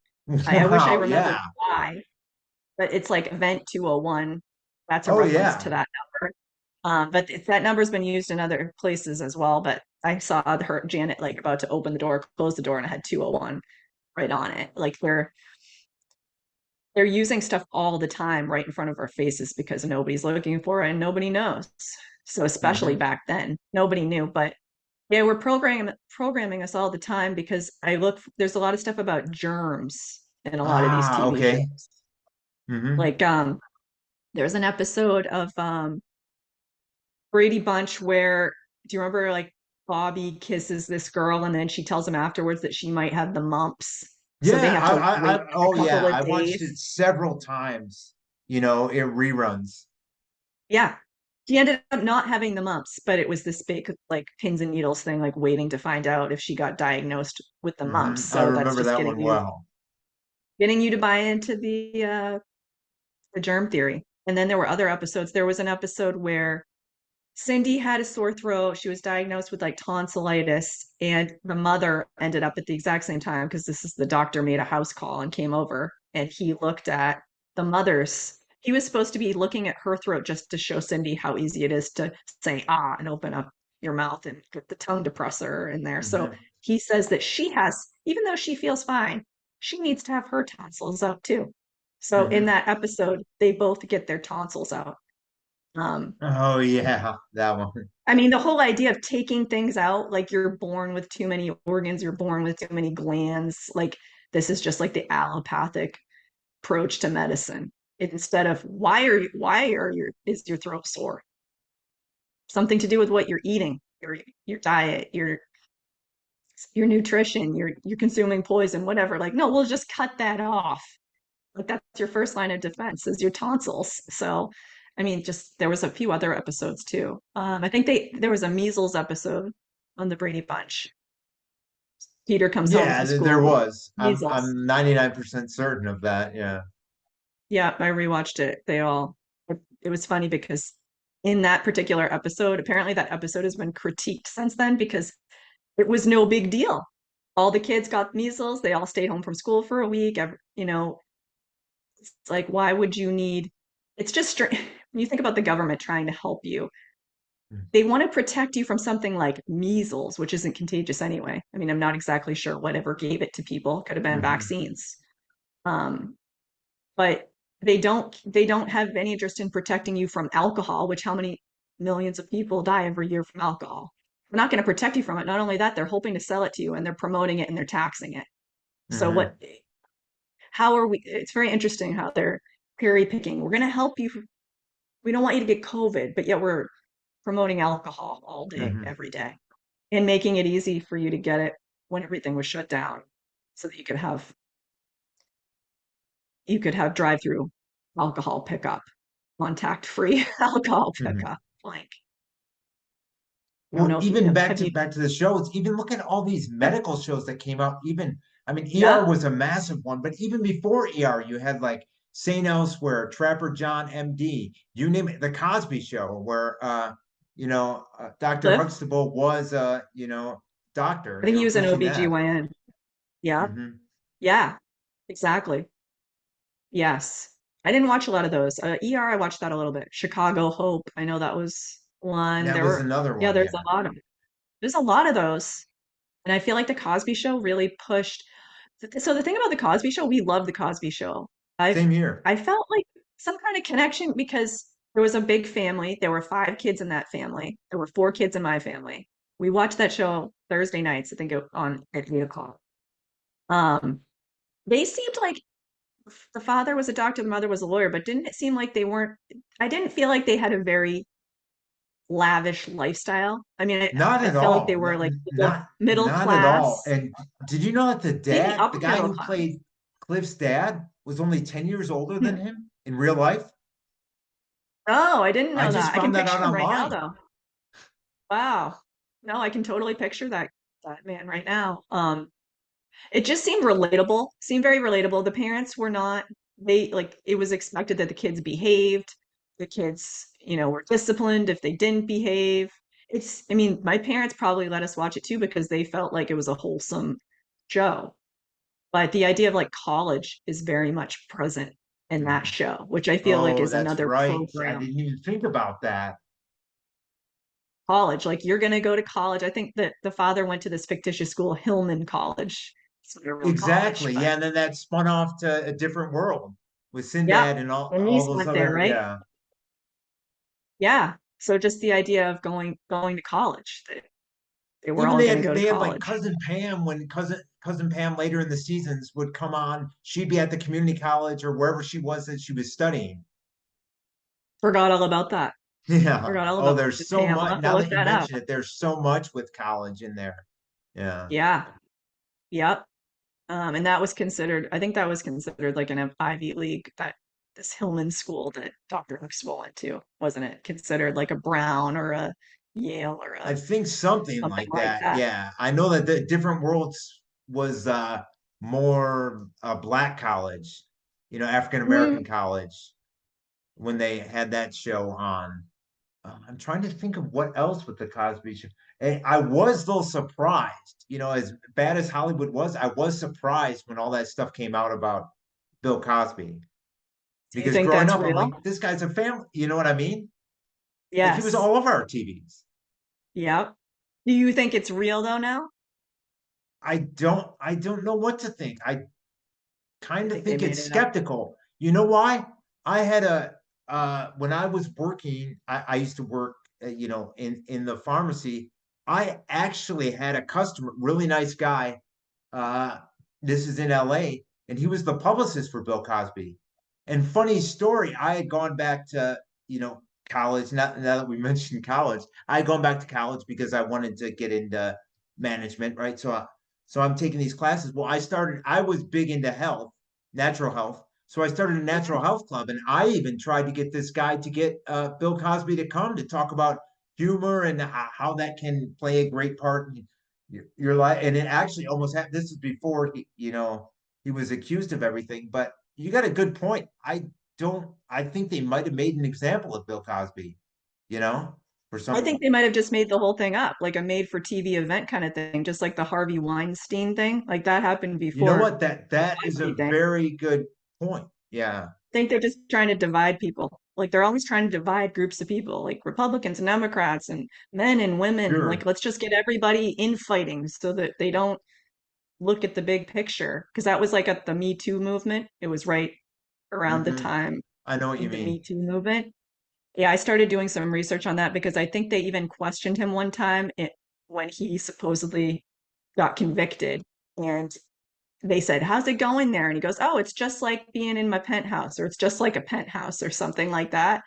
I wish I Wow. remembered Yeah. why, but it's like event 201. That's a Oh, reference to yeah. that number. But that number's been used in other places as well. But I saw her Janet like about to open the door, close the door, and it had 201 right on it. Like they're using stuff all the time right in front of our faces because nobody's looking for it and nobody knows. So especially Mhm. back then, nobody knew. But yeah, we're programming us all the time because there's a lot of stuff about germs in a lot of these Ah, TV okay. shows. Hmm. Like there's an episode of Brady Bunch where do you remember like Bobby kisses this girl and then she tells him afterwards that she might have the mumps. So they Yeah. have to wait a Oh, couple yeah. of I watched days. it several times, in reruns. Yeah. She ended up not having the mumps, but it was this big like pins and needles thing, like waiting to find out if she got diagnosed with the mumps. I So that's remember just that getting one you well. getting you to buy into the germ theory. And then there were other episodes. There was an episode where Cindy had a sore throat. She was diagnosed with like tonsillitis, and the mother ended up at the exact same time because the doctor made a house call and came over. and he looked at the mother's. He was supposed to be looking at her throat just to show Cindy how easy it is to say ah and open up your mouth and get the tongue depressor in there. So Hmm. he says that she has, even though she feels fine, she needs to have her tonsils out too. So in Hmm. that episode, they both get their tonsils out. Um, Oh yeah, that one. I mean, the whole idea of taking things out, like you're born with too many organs, you're born with too many glands, like this is just like the allopathic approach to medicine. Instead of is your throat sore? Something to do with what you're eating, your diet, your nutrition, you're consuming poison, whatever. Like, no, we'll just cut that off. Like that's your first line of defense is your tonsils. So, I mean, just there was a few other episodes too. I think there was a measles episode on the Brady Bunch. Peter comes home Yeah, from there school with was. measles. I'm 99% certain of that. Yeah. Yeah, I rewatched it. It was funny because in that particular episode, apparently that episode has been critiqued since then because it was no big deal. All the kids got measles. They all stayed home from school for a week. It's like, why would you need? It's just strange. When you think about the government trying to help you, they want to protect you from something like measles, which isn't contagious anyway. I mean, I'm not exactly sure whatever gave it to people. Could have been Hmm. vaccines. Um, but they don't have any interest in protecting you from alcohol, which how many millions of people die every year from alcohol. They're not going to protect you from it. Not only that, they're hoping to sell it to you and they're promoting it and they're taxing it. So Hmm. how are we, it's very interesting how they're cherry picking. We're going to help you. We don't want you to get COVID, but yet we're promoting alcohol all day, Hmm. every day, and making it easy for you to get it when everything was shut down so that you could have drive-through alcohol pickup, contact-free alcohol Hmm. pickup. Like, I don't Well, know if you even have, back have to you, back to the shows, even look at all these medical shows that came out. Even I mean, ER yeah, was a massive one, but even before ER, you had like St. Elsewhere, Trapper John, MD, you name it, the Cosby Show, where Dr. Cliff. Huxtable was doctor, I think he was an pushing that. OBGYN. Yeah, Hmm. yeah, exactly. Yes. I didn't watch a lot of those. ER, I watched that a little bit. Chicago Hope, I know that was one. That was another Yeah, one, yeah. there's a lot of those. And I feel like the Cosby Show really pushed. So the thing about the Cosby Show, we love the Cosby Show. I've Same here. I felt like some kind of connection because there was a big family. There were five kids in that family. There were four kids in my family. We watched that show Thursday nights, I think on at 8 o'clock. Um, they seemed like the father was a doctor, the mother was a lawyer, but didn't it seem like they weren't? I didn't feel like they had a very lavish lifestyle. I mean, Not I at felt like they all. were like middle Not at all. class, And did you know that maybe the upper guy middle who class. played Cliff's dad was only 10 years older Hmm. than him in real life? Oh, I didn't I know just that. I can found that picture out him right now, online. though. Wow. No, I can totally picture that man right now. It just seemed relatable. Seemed very relatable. The parents were not. They like it was expected that the kids behaved. The kids, were disciplined if they didn't behave. I mean, my parents probably let us watch it too because they felt like it was a wholesome show. But the idea of like college is very much present in that Mhm. show, which I feel like Oh, is that's another right. I program. didn't even think about that. College, like you're going to go to college. I think that the father went to this fictitious school, Hillman College. It's not a real college, Exactly. but Yeah, and then that spun off to a different world with yeah. Sinbad and And all niece those went there, other, right? yeah. Yeah. So just the idea of going to college, that they were Even all going to go to they had like college. cousin Pam when cousin Pam later in the seasons would come on. She'd be at the community college or wherever she was that she was studying. Forgot all about that. Yeah. Forgot all Oh, about there's so Pam. I'll much. have to Now look that you that up. mention it, there's so much with college in there. Yeah. Yeah. Yep. And that was considered, I think that was considered like an Ivy League, that this Hillman school that Dr. Huxtable went to, wasn't it? Considered like a Brown or a Yale or I a think something something like like that. that. Yeah. I know that the different worlds was more black college, African American Mm, college when they had that show on. I'm trying to think of what else with the Cosby Show. And I was though surprised, as bad as Hollywood was, I was surprised when all that stuff came out about Bill Cosby. Do you Because think growing that's up, I'm real? like, this guy's a family. You know what I mean? Like he was Yes. all over our TVs. Yep. Do you think it's real though now? I don't know what to think. I I kind of think they think made it's it up. skeptical. You know why? I had a when I was working, I used to work, in the pharmacy. I actually had a customer, really nice guy. Uh, this is in LA, and he was the publicist for Bill Cosby. And funny story, I had gone back to, college. Now that we mentioned college, I had gone back to college because I wanted to get into management, right? So I'm taking these classes. Well, I was big into health, natural health. So I started a natural health club, and I even tried to get this guy to get Bill Cosby to come to talk about humor and how that can play a great part in your life. And it actually almost happened. This is before he was accused of everything. But you got a good point. I think they might have made an example of Bill Cosby, you know, for I some. think they might have just made the whole thing up, like a made for TV event kind of thing, just like the Harvey Weinstein thing. Like that happened You know before what? That is a Cosby thing. very good point. Yeah, I think they're just trying to divide people. Like they're always trying to divide groups of people, like Republicans and Democrats and men and women. Like sure. let's just get everybody infighting so that they don't look at the big picture. Because that was like at the Me Too movement. It was right around the Hmm. time I know what you of the Me mean. Too movement. Yeah, I started doing some research on that because I think they even questioned him one time when he supposedly got convicted. And they said, "How's it going there?" And he goes, "Oh, it's just like being in my penthouse, or it's just like a penthouse, or something like that."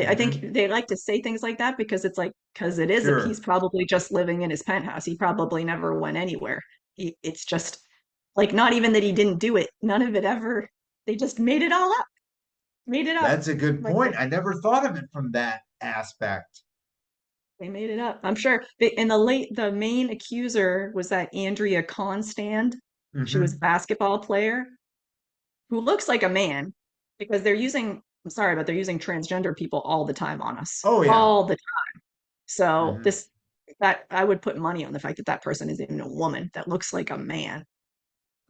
I think Hmm. they like to say things like that because it's like, because it is, he's Sure. probably just living in his penthouse. He probably never went anywhere. It's just like, not even that he didn't do it. None of it ever, they just made it all up, made it up. That's a good Like point. I never thought of it from that aspect. they made it up. I'm sure. And the main accuser was that Andrea Constand. She was a Hmm. basketball player who looks like a man because I'm sorry, but they're using transgender people all the time on us. Oh yeah. All the time. So Hmm. that I would put money on the fact that that person is even a woman that looks like a man.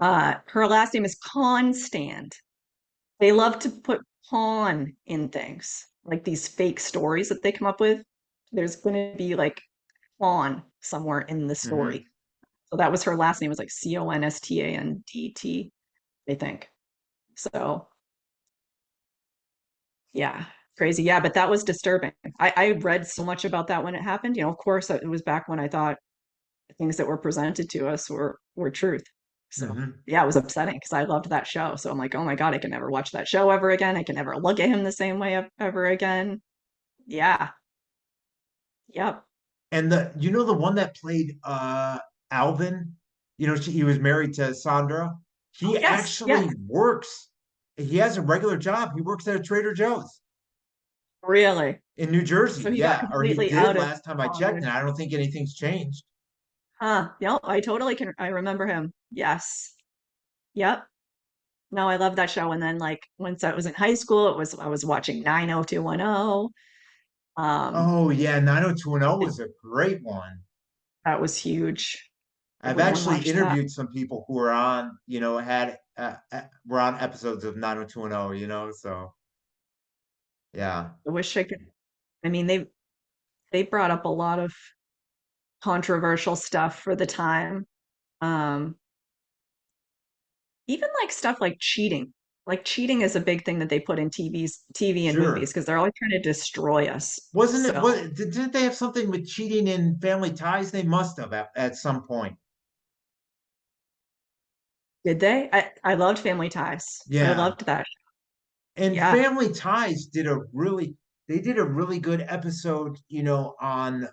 Her last name is Constand. They love to put pawn in things, like these fake stories that they come up with. There's going to be like pawn somewhere in the Hmm. story. So that was her last name was like Constandt, I think. So yeah, crazy. Yeah, but that was disturbing. I read so much about that when it happened. Of course, it was back when I thought things that were presented to us were truth. So Hmm. yeah, it was upsetting because I loved that show. So I'm like, oh my God, I can never watch that show ever again. I can never look at him the same way ever again. Yeah. Yep. And the one that played Alvin, he was married to Sandra. Oh He yes, yes. actually works. He has a regular job. He works at a Trader Joe's Really. in New Jersey. So he got Yeah, or he completely did out of last time I checked, Hollywood. and I don't think anything's changed. Huh. Yep. I totally can. I remember him. Yes. Yep. No, I love that show. And then like once I was in high school, I was watching 90210. Oh yeah, 90210 And was a great one. that was huge. I've Everyone actually watched that. interviewed some people who were on, were on episodes of 90210, so yeah. I wish I could. I mean, they brought up a lot of controversial stuff for the time. Um, even like stuff like cheating. Like cheating is a big thing that they put in TV and movies Sure. because they're always trying to destroy us. Wasn't it So what didn't they have something with cheating in Family Ties? They must have at some point. did they? I loved Family Ties. I Yeah. loved that. And Yeah. Family Ties did a really good episode, on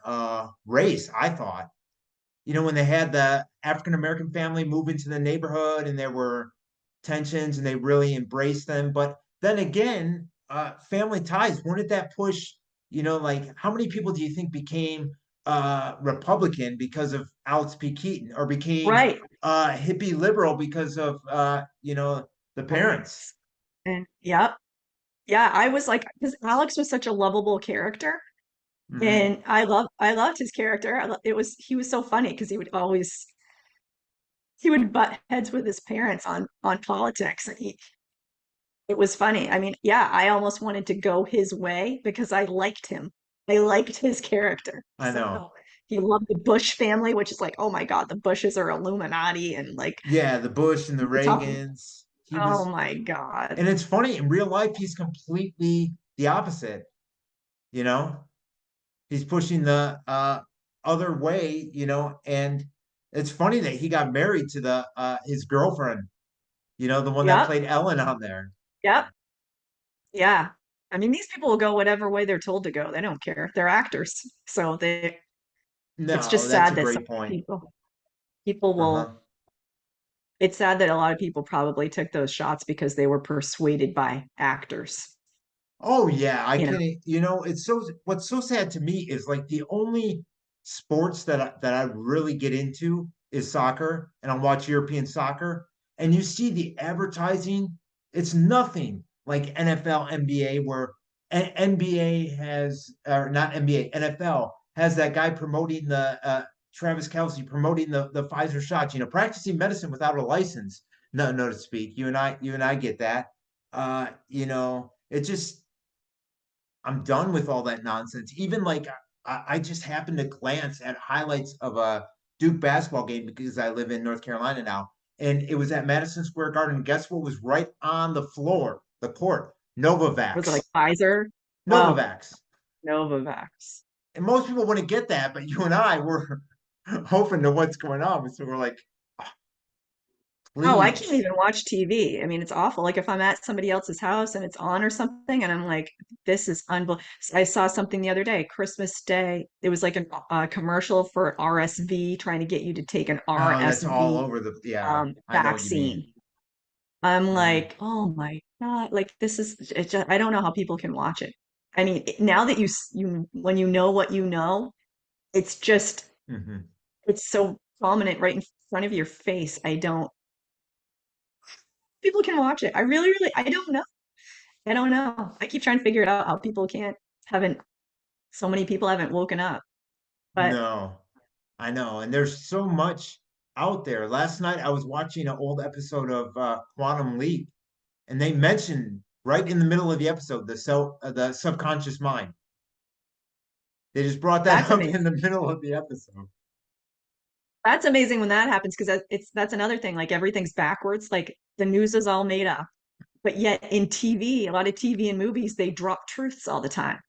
race, I thought. When they had the African American family move into the neighborhood and there were tensions and they really embraced them. But then again, Family Ties, when did that push, like how many people do you think became Republican because of Alex P. Keaton or became Right. hippie liberal because of the parents? Alex. And yep. Yeah, I was like, because Alex was such a lovable character. Hmm. And I loved his character. He was so funny because he would butt heads with his parents on politics, and It was funny. I mean, yeah, I almost wanted to go his way because I liked him. I liked his character. I know. So he loved the Bush family, which is like, oh my God, the Bushes are Illuminati and like Yeah, the Bush and the the tough. Reagans. He Oh was, my God. and it's funny in real life, he's completely the opposite, you know? He's pushing the other way, and it's funny that he got married to the his girlfriend, the one that Yep. played Ellen on there. Yep. Yeah. I mean, these people will go whatever way they're told to go. They don't care. They're actors. So it's No, just that's a sad that some great point. people will, Uh-huh. it's sad that a lot of people probably took those shots because they were persuaded by actors, Oh yeah, I you know. can. It's what's so sad to me is like the only sports that I really get into is soccer, and I'll watch European soccer, and you see the advertising. It's nothing like NFL, NBA, where NBA has, or not NBA, NFL has that guy promoting the Travis Kelsey promoting the Pfizer shots. Practicing medicine without a license, no to speak. You and I get that. It just I'm done with all that nonsense. Even like I just happened to glance at highlights of a Duke basketball game because I live in North Carolina now, and it was at Madison Square Garden. Guess what was right on the floor, the court? Was it like Novavax. Pfizer? Oh, Novavax. Novavax. And most people wouldn't get that, but you and I were hoping to what's going on. So we're like, Oh, I can't please. even watch TV. I mean, it's awful. Like if I'm at somebody else's house and it's on or something, and I'm like, this is unbelievable. I saw something the other day, Christmas Day. It was like a commercial for RSV, trying to get you to take an Oh, that's all RSV over yeah, I know what you mean. vaccine. I'm Mhm. like, oh my God, like this is, it's just, I don't know how people can watch it. I mean, now that when you know what you know, it's just, Mhm. it's so prominent right in front of your face. People can watch it. I really, really, I don't know. I don't know. I keep trying to figure it out how people haven't, so many people haven't woken up. But No. I know, and there's so much out there. Last night I was watching an old episode of Quantum Leap, and they mentioned right in the middle of the episode the subconscious mind. They just brought that that's up in amazing. the middle of the episode. That's amazing when that happens because that's another thing. Like everything's backwards. Like the news is all made up. But yet in TV, a lot of TV and movies, they drop truths all the time.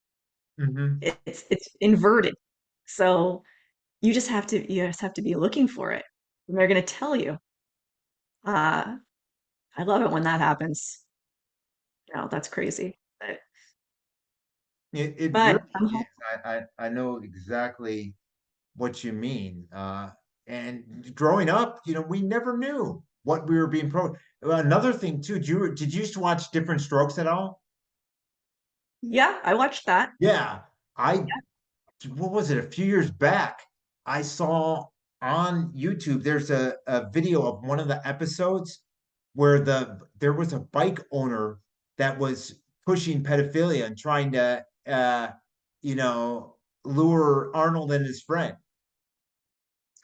Hmm. It's inverted. So you just have to be looking for it. And they're gonna tell you. Uh, I love it when that happens. That's crazy. It But really is. I know exactly what you mean. And growing up, we never knew what we were being pro. Another thing too, did you used to watch Different Strokes at all? yeah, I watched that. Yeah, I what was it, a few years back, I saw on YouTube there's a video of one of the episodes where there was a bike owner that was pushing pedophilia and trying to you know lure Arnold and his friend.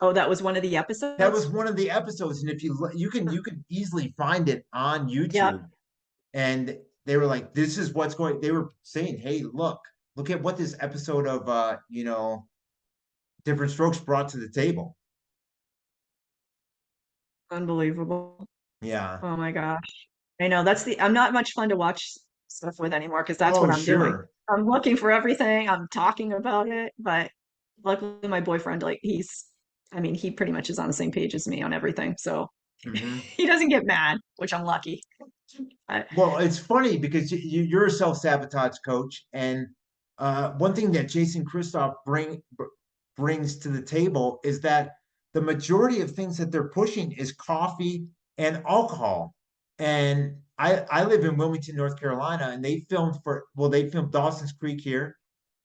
Oh, that was one of the That was episodes? one of the episodes, and if you can easily find it on Yep. YouTube. And they were like, this is what's going, they were saying, hey, look at what this episode of Different Strokes brought to the table. Unbelievable. Yeah. Oh my gosh. I know I'm not much fun to watch stuff with anymore because that's what Oh, I'm doing. sure. I'm looking for everything. I'm talking about it, but luckily my boyfriend, like I mean, he pretty much is on the same page as me on everything. So Hmm. he doesn't get mad, which I'm lucky. But Well, it's funny because you're a self-sabotage coach, and one thing that Jason Christoph brings to the table is that the majority of things that they're pushing is coffee and alcohol. And I live in Wilmington, North Carolina, and they filmed Dawson's Creek here,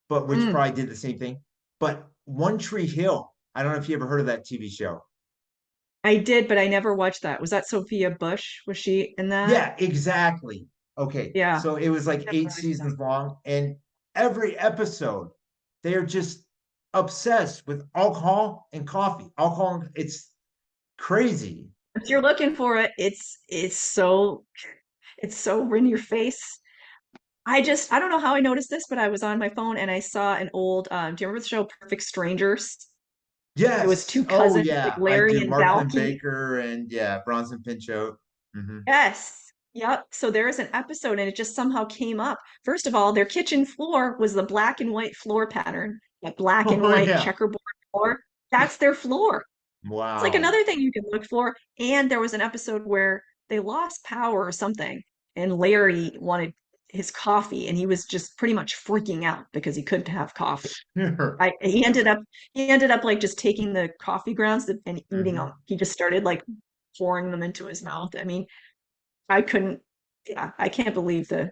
but which mm, probably did the same thing. But One Tree Hill, I don't know if you ever heard of that TV show. I did, but I never watched that. Was that Sophia Bush? Was she in that? Yeah, exactly. Okay, Yeah. so it was like Never eight watched that. seasons long, and every episode they're just obsessed with alcohol and coffee. It's crazy. If you're looking for it, it's so It's so in your face. I don't know how I noticed this, but I was on my phone and I saw an old, do you remember the show Perfect Strangers? It was Yes. two Oh cousins, like yeah, I Larry do. and Marklin Valky. Baker and yeah, Bronson Pinchot. Hmm. Yes. Yep. So there is an episode and it just somehow came up. First of all, their kitchen floor was the black and white floor pattern, that black and Oh white yeah. checkerboard floor. That's their floor. It's like Wow. another thing you can look for. And there was an episode where they lost power or something, and Larry wanted his coffee, and he was just pretty much freaking out because he couldn't have coffee. He ended up like just taking the coffee grounds and eating them. Hmm. He just started like pouring them into his mouth. I mean, I couldn't. Yeah, I can't believe the.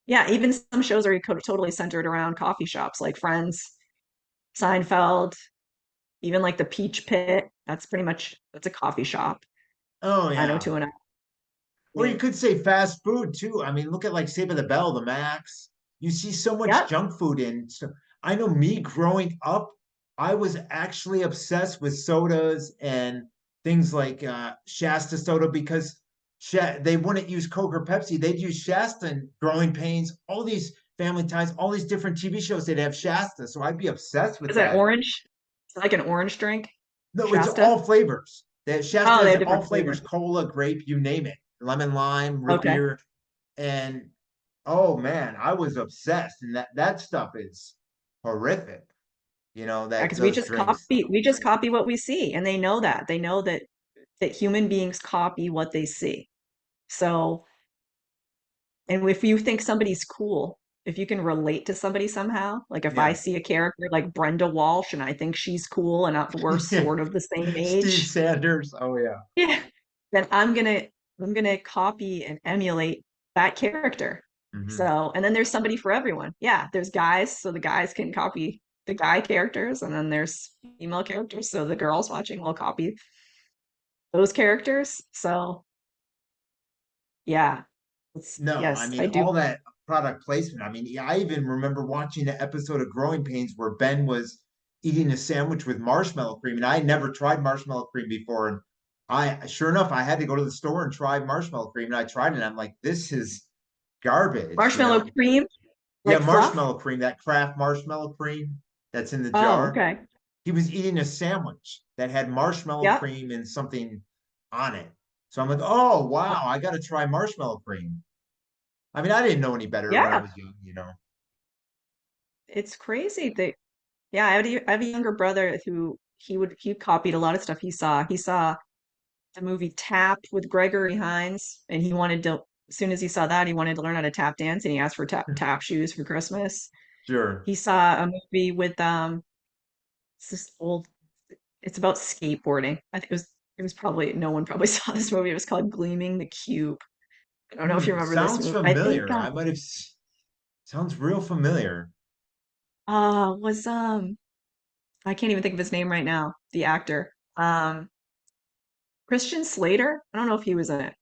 Yeah, even some shows are totally centered around coffee shops, like Friends, Seinfeld, even like the Peach Pit. That's a coffee shop. Oh I know yeah. two and a. Or you Yeah. could say fast food too. I mean, look at like Saved by the Bell, the Max. You see so much Yep. junk food in. So I know me growing up, I was actually obsessed with sodas and things like Shasta soda because they wouldn't use Coke or Pepsi. They'd use Shasta and Growing Pains, all these Family Ties, all these different TV shows. They'd have Shasta. So I'd be obsessed with Is that that. orange? Is it like an orange drink? No, it's Shasta? all flavors. That Shasta Oh, they has have all different flavors: flavors. cola, grape, you name it, lemon, lime, root Okay. beer, and oh man, I was obsessed. And that stuff is horrific. Yeah, That because those drinks. we just copy what we see, and they know that. They know that human beings copy what they see. So, and if you think somebody's cool, if you can relate to somebody somehow, like if I Yeah, see a character like Brenda Walsh and I think she's cool and we're yeah. sort of the same Steve age, Sanders. Oh yeah. yeah, then I'm gonna copy and emulate that character. Hmm. So, and then there's somebody for everyone. Yeah, there's guys, so the guys can copy the guy characters, and then there's female characters, so the girls watching will copy those characters. So, yeah, No, I yes, mean I do. all that product placement. I mean, yeah, I even remember watching an episode of Growing Pains where Ben was eating a sandwich with marshmallow cream, and I had never tried marshmallow cream before. And sure enough, I had to go to the store and try marshmallow cream, and I tried it. And I'm like, this is garbage, Marshmallow cream, Yeah, like fluff. marshmallow cream, that Kraft marshmallow cream that's in the Oh, jar. okay. He was eating a sandwich that had marshmallow Yep. cream and something on it. So I'm like, oh wow, I got to try marshmallow cream. I mean, I didn't know any better when I Yeah, was young. it's crazy. Yeah, I have a younger brother who he copied a lot of stuff he saw. He saw the movie Tap with Gregory Hines, and he wanted to, as soon as he saw that, he wanted to learn how to tap dance, and he asked for tap shoes for Christmas. Sure. He saw a movie with it's this old, it's about skateboarding. I think it was probably no one probably saw this movie. It was called Gleaming the Cube. I don't know if you remember this Sounds movie. I think familiar. Sounds real familiar. was I can't even think of his name right now, the actor. Christian Slater. I don't know if he was in it.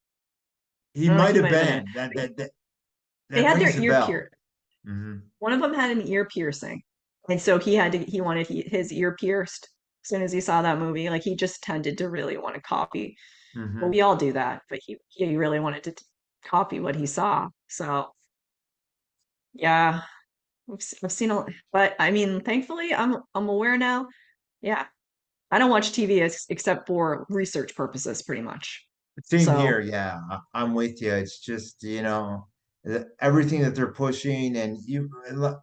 He I don't know if might he have might have been in it. been. They That had their rings a ear bell. pierced. Hmm. One of them had an ear piercing. And so he wanted his ear pierced as soon as he saw that movie. Like he just tended to really want to copy. Well, Hmm. we all do that, but he really wanted to copy what he saw. So yeah, I've seen but I mean, thankfully I'm aware now. Yeah, I don't watch TV except for research purposes, pretty much. Same here. So Yeah, I'm with you. It's just, everything that they're pushing, and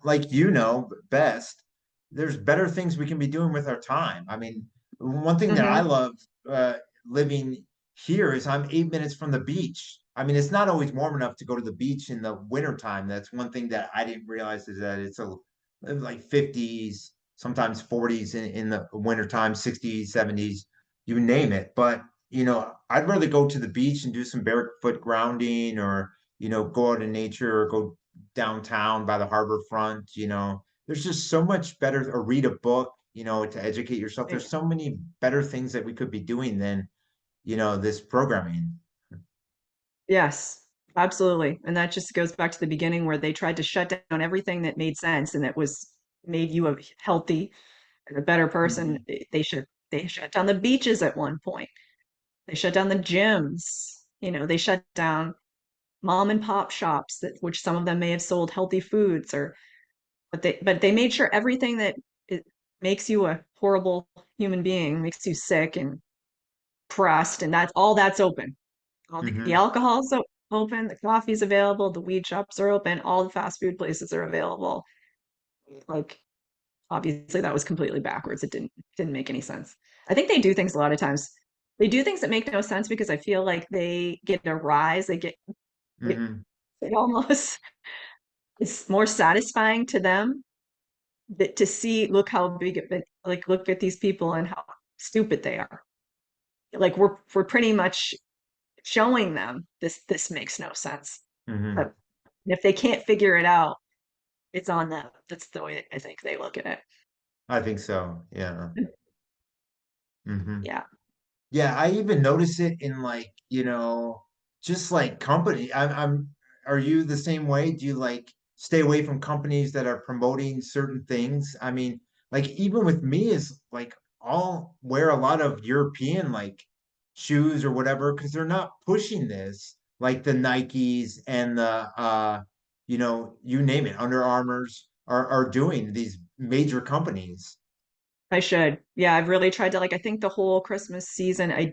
like best, there's better things we can be doing with our time. I mean, one thing that I mhm. love uh, living here is I'm 8 minutes from the beach. I mean, it's not always warm enough to go to the beach in the wintertime. That's one thing that I didn't realize is that it's like 50s, sometimes 40s in the wintertime, 60s, 70s, you name it. But I'd rather go to the beach and do some barefoot grounding or, go out in nature or go downtown by the harbor front. There's just so much better, or read a book, to educate yourself. There's so many better things that we could be doing than, this programming. Yes, absolutely. And that just goes back to the beginning where they tried to shut down everything that made sense and that was made you a healthy and a better person. Mhm. They shut down the beaches at one point. They shut down the gyms. They shut down mom and pop shops that which some of them may have sold healthy foods or but they made sure everything that it makes you a horrible human being, makes you sick and pressed, and that's open. All the Hmm. alcohol's open, the coffee's available, the weed shops are open, all the fast food places are available. Like obviously that was completely backwards. It didn't make any sense. I think they do things a lot of times. They do things that make no sense because I feel like they get a rise. It, Hmm. it almost it's more satisfying to them that to see look how big like look at these people and how stupid they are. Like we're pretty much showing them this makes no sense. Hmm. But if they can't figure it out, it's on them. That's the way I think they look at it. I think so. Yeah. Hmm. Yeah. Yeah, I even notice it in like, just like company. Are you the same way? Do you like stay away from companies that are promoting certain things? I mean, like even with me is like I'll wear a lot of European like shoes or whatever because they're not pushing this like the Nikes and the you name it, Under Armours are doing these major companies. I should. Yeah, I've really tried to like I think the whole Christmas season I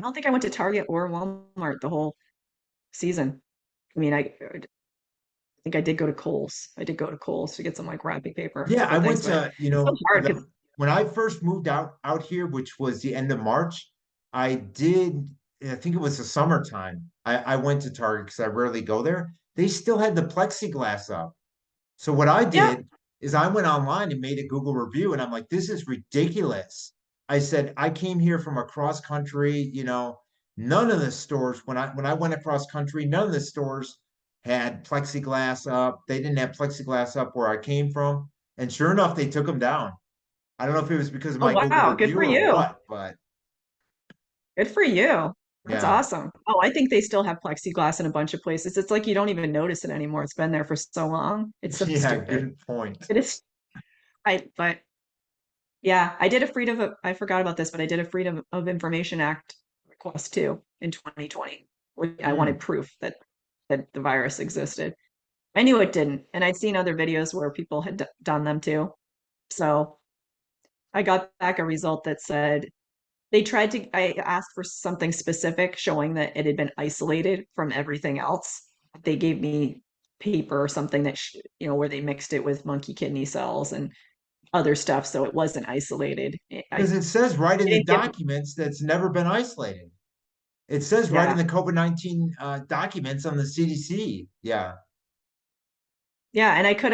don't think I went to Target or Walmart the whole season. I mean, I think I did go to Kohl's. I did go to Kohl's to get some like wrapping paper, a Yeah, I couple things, went but to, it's so hard because when I first moved out here, which was the end of March, I did, I think it was the summertime. I went to Target because I rarely go there. They still had the plexiglass up. So what I yeah. did is I went online and made a Google review and I'm like, this is ridiculous. I said, I came here from across country, none of the stores when I went across country, none of the stores had plexiglass up. They didn't have plexiglass up where I came from. And sure enough, they took them down. I don't know if it was because of Oh my Google wow, good review for or you. what, but Good for you. That's yeah. awesome. Oh, I think they still have plexiglass in a bunch of places. It's like you don't even notice it anymore. It's been there for so long. It's so Yeah, stupid. good point. It is. But yeah, I forgot about this, but I did a Freedom of Information Act request too in 2020. I wanted Hmm. proof that the virus existed. I knew it didn't, and I'd seen other videos where people had done them too. So I got back a result that said I asked for something specific showing that it had been isolated from everything else. They gave me paper or something that, where they mixed it with monkey kidney cells and other stuff. So it wasn't isolated. Because it says right in They the didn't give, documents that's never been isolated. It says right in yeah. the COVID-19 documents on the CDC. Yeah. Yeah. And I could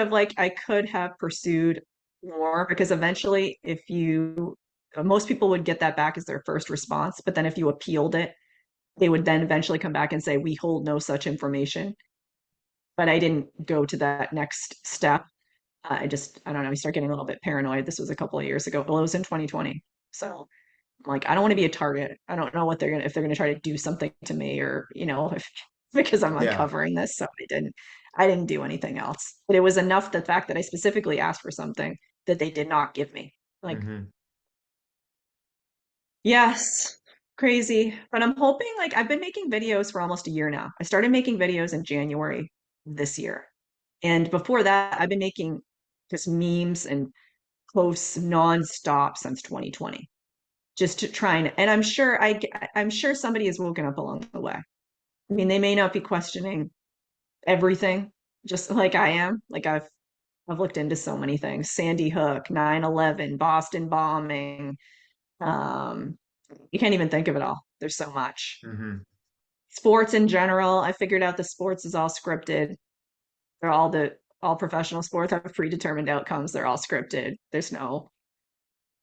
have pursued more because eventually most people would get that back as their first response. But then if you appealed it, they would then eventually come back and say, we hold no such information. But I didn't go to that next step. I don't know, I start getting a little bit paranoid. This was a couple of years ago. Well, it was in 2020. So I'm like, I don't want to be a target. I don't know if they're gonna try to do something to me or, if because I'm Yeah. uncovering this. So I didn't do anything else. But it was enough the fact that I specifically asked for something that they did not give me. Like, Hmm. yes, crazy. But I'm hoping like I've been making videos for almost a year now. I started making videos in January this year. And before that, I've been making just memes and posts nonstop since 2020, just to try and I'm sure somebody has woken up along the way. I mean, they may not be questioning everything, just like I am. Like I've looked into so many things: Sandy Hook, 9/11, Boston bombing. Um, you can't even think of it all. There's so much. Hmm. Sports in general, I figured out the sports is all scripted. All professional sports have predetermined outcomes. They're all scripted.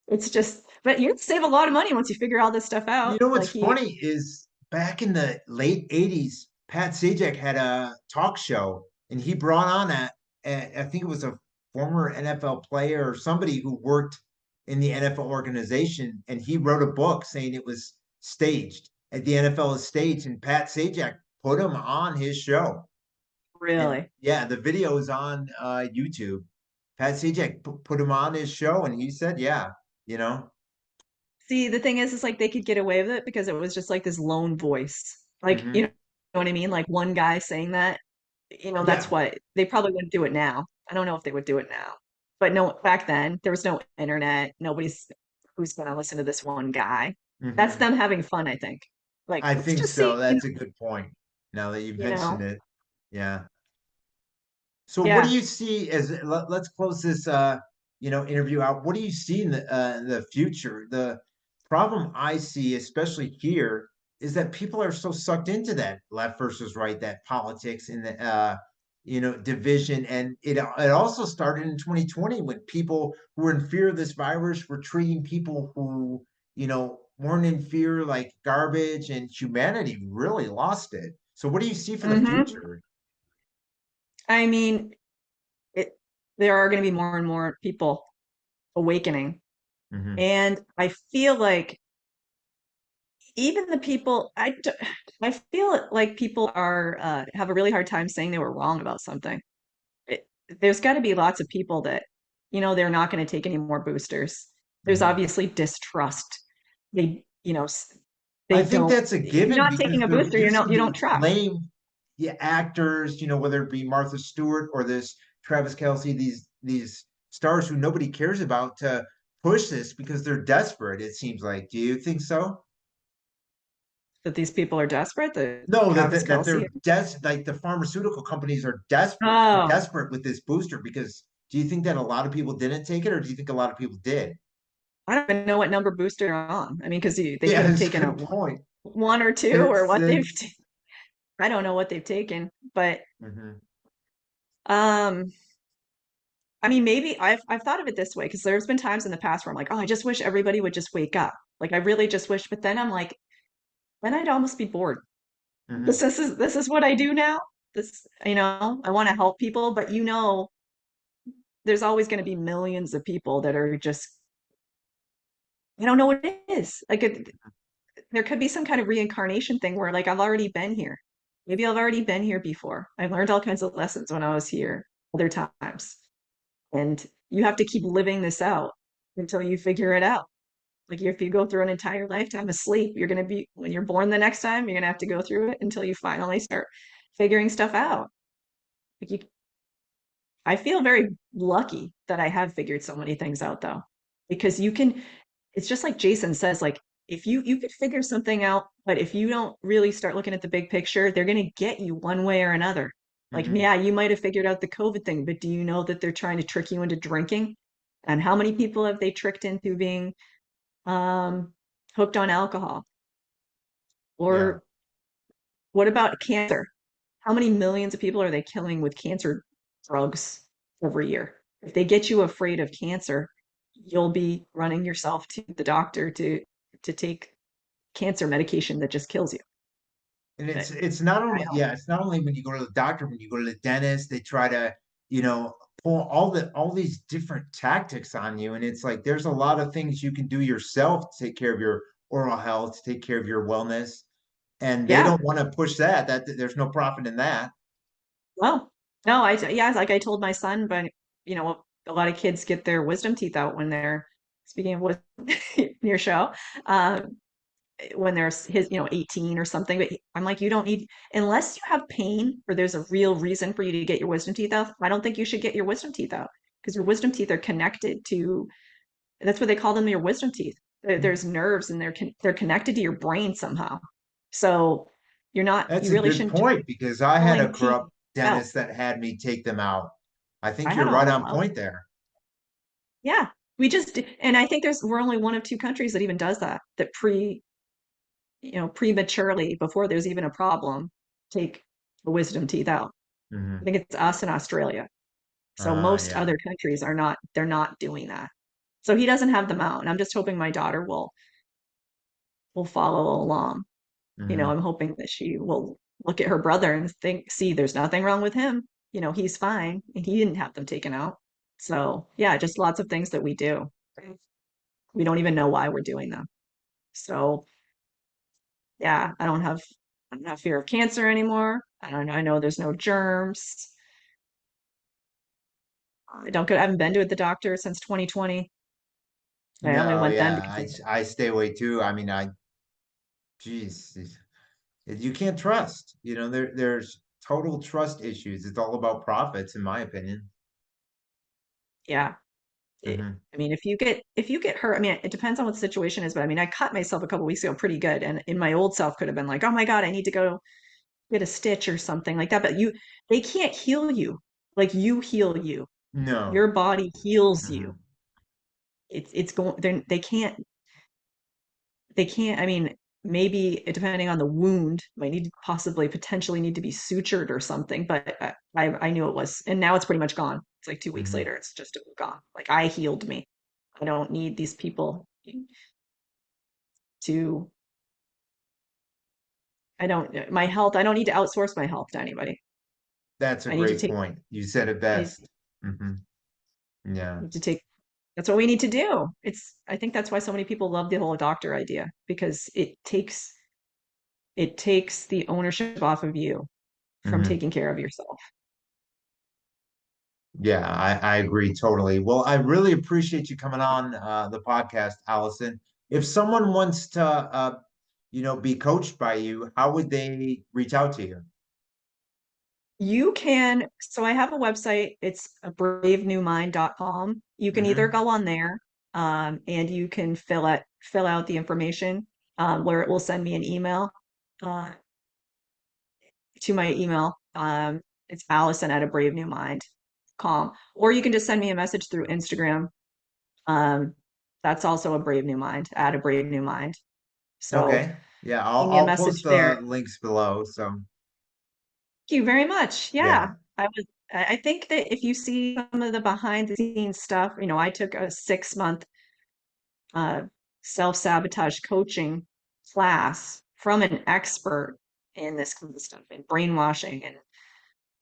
It's just, but you save a lot of money once you figure all this stuff You out. know what's Like you, funny is back in the late 80s, Pat Sajak had a talk show and he brought on I think it was a former NFL player or somebody who worked in the NFL organization, and he wrote a book saying it was staged. At the NFL is staged, and Pat Sajak put him on his show. And really. yeah, the video is on YouTube. Pat Sajak put him on his show, and he said, "Yeah, you know." See, the thing is like they could get away with it because it was just like this lone voice. Like, Hmm. know what I mean? Like one guy saying that, that's Yeah. what they probably wouldn't do it now. I don't know if they would do it now. But no, back then there was no internet. Nobody's who's gonna listen to this one guy. That's Hmm. them having fun, I think. Like, I let's think just so. see, That's a good point. Now that you you know. mentioned it. Yeah. So what do Yeah. you see as let's close this interview out. What do you see in the future? The problem I see, especially here, is that people are so sucked into that left versus right, that politics and the division. And it also started in 2020 when people who were in fear of this virus were treating people who, weren't in fear like garbage, and humanity really lost it. So what do you see for the Hmm. future? I mean, it there are going to be more and more people awakening. Hmm. And I feel like even the people I feel like people are have a really hard time saying they were wrong about something. It, there's got to be lots of people that they're not going to take any more boosters. There's Hmm. obviously distrust. They I think don't. that's a You're given not because taking a they're booster. using You don't these trust. lame, yeah, actors, whether it be Martha Stewart or this Travis Kelsey, these stars who nobody cares about to push this because they're desperate, it seems like. Do you think so? That these people are desperate. The No, Travis that Kelsey. they're like the pharmaceutical companies are Oh, desperate with this booster because do you think that a lot of people didn't take it or do you think a lot of people did? I don't even know what number booster they're on. I mean, because they could Yeah, have it's a taken a good point. one or two or It's what they've. I don't know what they've taken, but mhm. um, I mean, maybe I've thought of it this way because there's been times in the past where I'm like, oh, I just wish everybody would just wake up. Like, I really just wish. But then I'm like, then I'd almost be bored. Mhm. This is what I do now. I want to help people, but there's always going to be millions of people that are just, I don't know what it is. Like, there could be some kind of reincarnation thing where, like, I've already been here. Maybe I've already been here before. I learned all kinds of lessons when I was here other times. And you have to keep living this out until you figure it out. Like if you go through an entire lifetime asleep, you're going to be, when you're born the next time, you're going to have to go through it until you finally start figuring stuff out. Like I feel very lucky that I have figured so many things out though, because it's just like Jason says, like if you could figure something out, but if you don't really start looking at the big picture, they're going to get you one way or another. Like, Mhm. yeah, you might have figured out the COVID thing, but do you know that they're trying to trick you into drinking? And how many people have they tricked into being um, hooked on alcohol? Yeah. Or what about cancer? How many millions of people are they killing with cancer drugs every year? If they get you afraid of cancer, you'll be running yourself to the doctor to take cancer medication that just kills you. And But it's not I only, don't. yeah, it's not only when you go to the doctor, when you go to the dentist, they try to, you know, pull all these different tactics on you. And it's like there's a lot of things you can do yourself to take care of your oral health, to take care of your wellness. And they Yeah. don't want to push that. There's no profit in that. Well, no, yeah, like I told my son, but a lot of kids get their wisdom teeth out when they're speaking of wisdom, your show. Um, when there's 18 or something. But I'm like, you don't need, unless you have pain or there's a real reason for you to get your wisdom teeth out. I don't think you should get your wisdom teeth out because your wisdom teeth are connected to, that's what they call them, your wisdom teeth. There's nerves and they're connected to your brain somehow. So you That's a really good shouldn't point because I had a pulling teeth corrupt out. dentist that had me take them out. I I think had you're all right of them on out. point there. Yeah. And I think we're only one of two countries that even does that, that prematurely before there's even a problem, take the wisdom teeth out. I Hmm. think it's us in Australia. So most Yeah. other countries they're not doing that. So he doesn't have them out. And I'm just hoping my daughter will follow along. Hmm. I'm hoping that she will look at her brother and see, there's nothing wrong with him. He's fine. And he didn't have them taken out. So yeah, just lots of things that we do. We don't even know why we're doing them. So yeah, I don't have fear of cancer anymore. I don't know. I know there's no germs. I haven't been to the doctor since 2020. I only No, went then yeah, because I stay away too. I mean, geez, You can't trust. There's total trust issues. It's all about profits, in my opinion. Yeah. Hmm. I mean, if you get hurt, I mean, it depends on what the situation is, but I mean, I cut myself a couple weeks ago pretty good, and in my old self could have been like, "Oh my God, I need to go get a stitch or something like that." But they can't heal you like you heal you. No. Your body heals you. Hmm. It's going. They can't. I mean, maybe depending on the wound, might need to possibly potentially need to be sutured or something. But I knew it was, and now it's pretty much gone. It's like 2 weeks Hmm. later, it's just gone. Like I healed me. I don't need these people to. My health. I don't need to outsource my health to anybody. That's a I need to great take. point. You said it I best. Hmm. Yeah. need to take. That's what we need to do. I think that's why so many people love the whole doctor idea because it takes the ownership off of you from Hmm. taking care of yourself. Yeah, I agree totally. Well, I really appreciate you coming on the podcast, Allison. If someone wants to, be coached by you, how would they reach out to you? So I have a website, it's bravenewmind.com. You can either Hmm. go on there, and you can fill out the information, where it will send me an email, uh, to my email. It's Allison at a brave new mind.com. Or you can just send me a message through Instagram. Um, that's also a brave new mind, at a brave new mind. So Okay. Yeah, I'll send me a I'll post message there. the links below. So Thank you very much. Yeah. yeah. I think that if you see some of the behind the scenes stuff, I took a 6 month uh, self-sabotage coaching class from an expert in this kind of stuff, in brainwashing and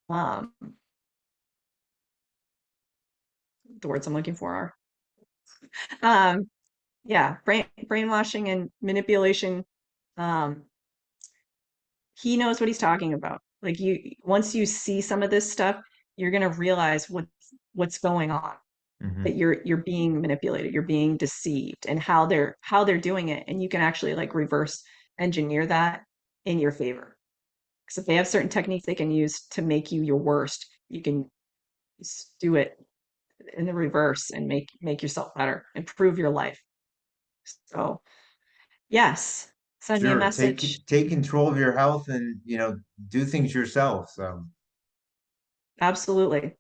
um, the words I'm looking for are yeah, brainwashing and manipulation. Um, he knows what he's talking about. Like once you see some of this stuff, you're gonna realize what's going on. That Hmm. you're being manipulated, you're being deceived, and how they're doing it, and you can actually like reverse engineer that in your favor. Because if they have certain techniques they can use to make you your worst, you can do it in the reverse and make yourself better, improve your life. So yes, send me a Sure. message. Take control of your health and, do things yourself. So Absolutely.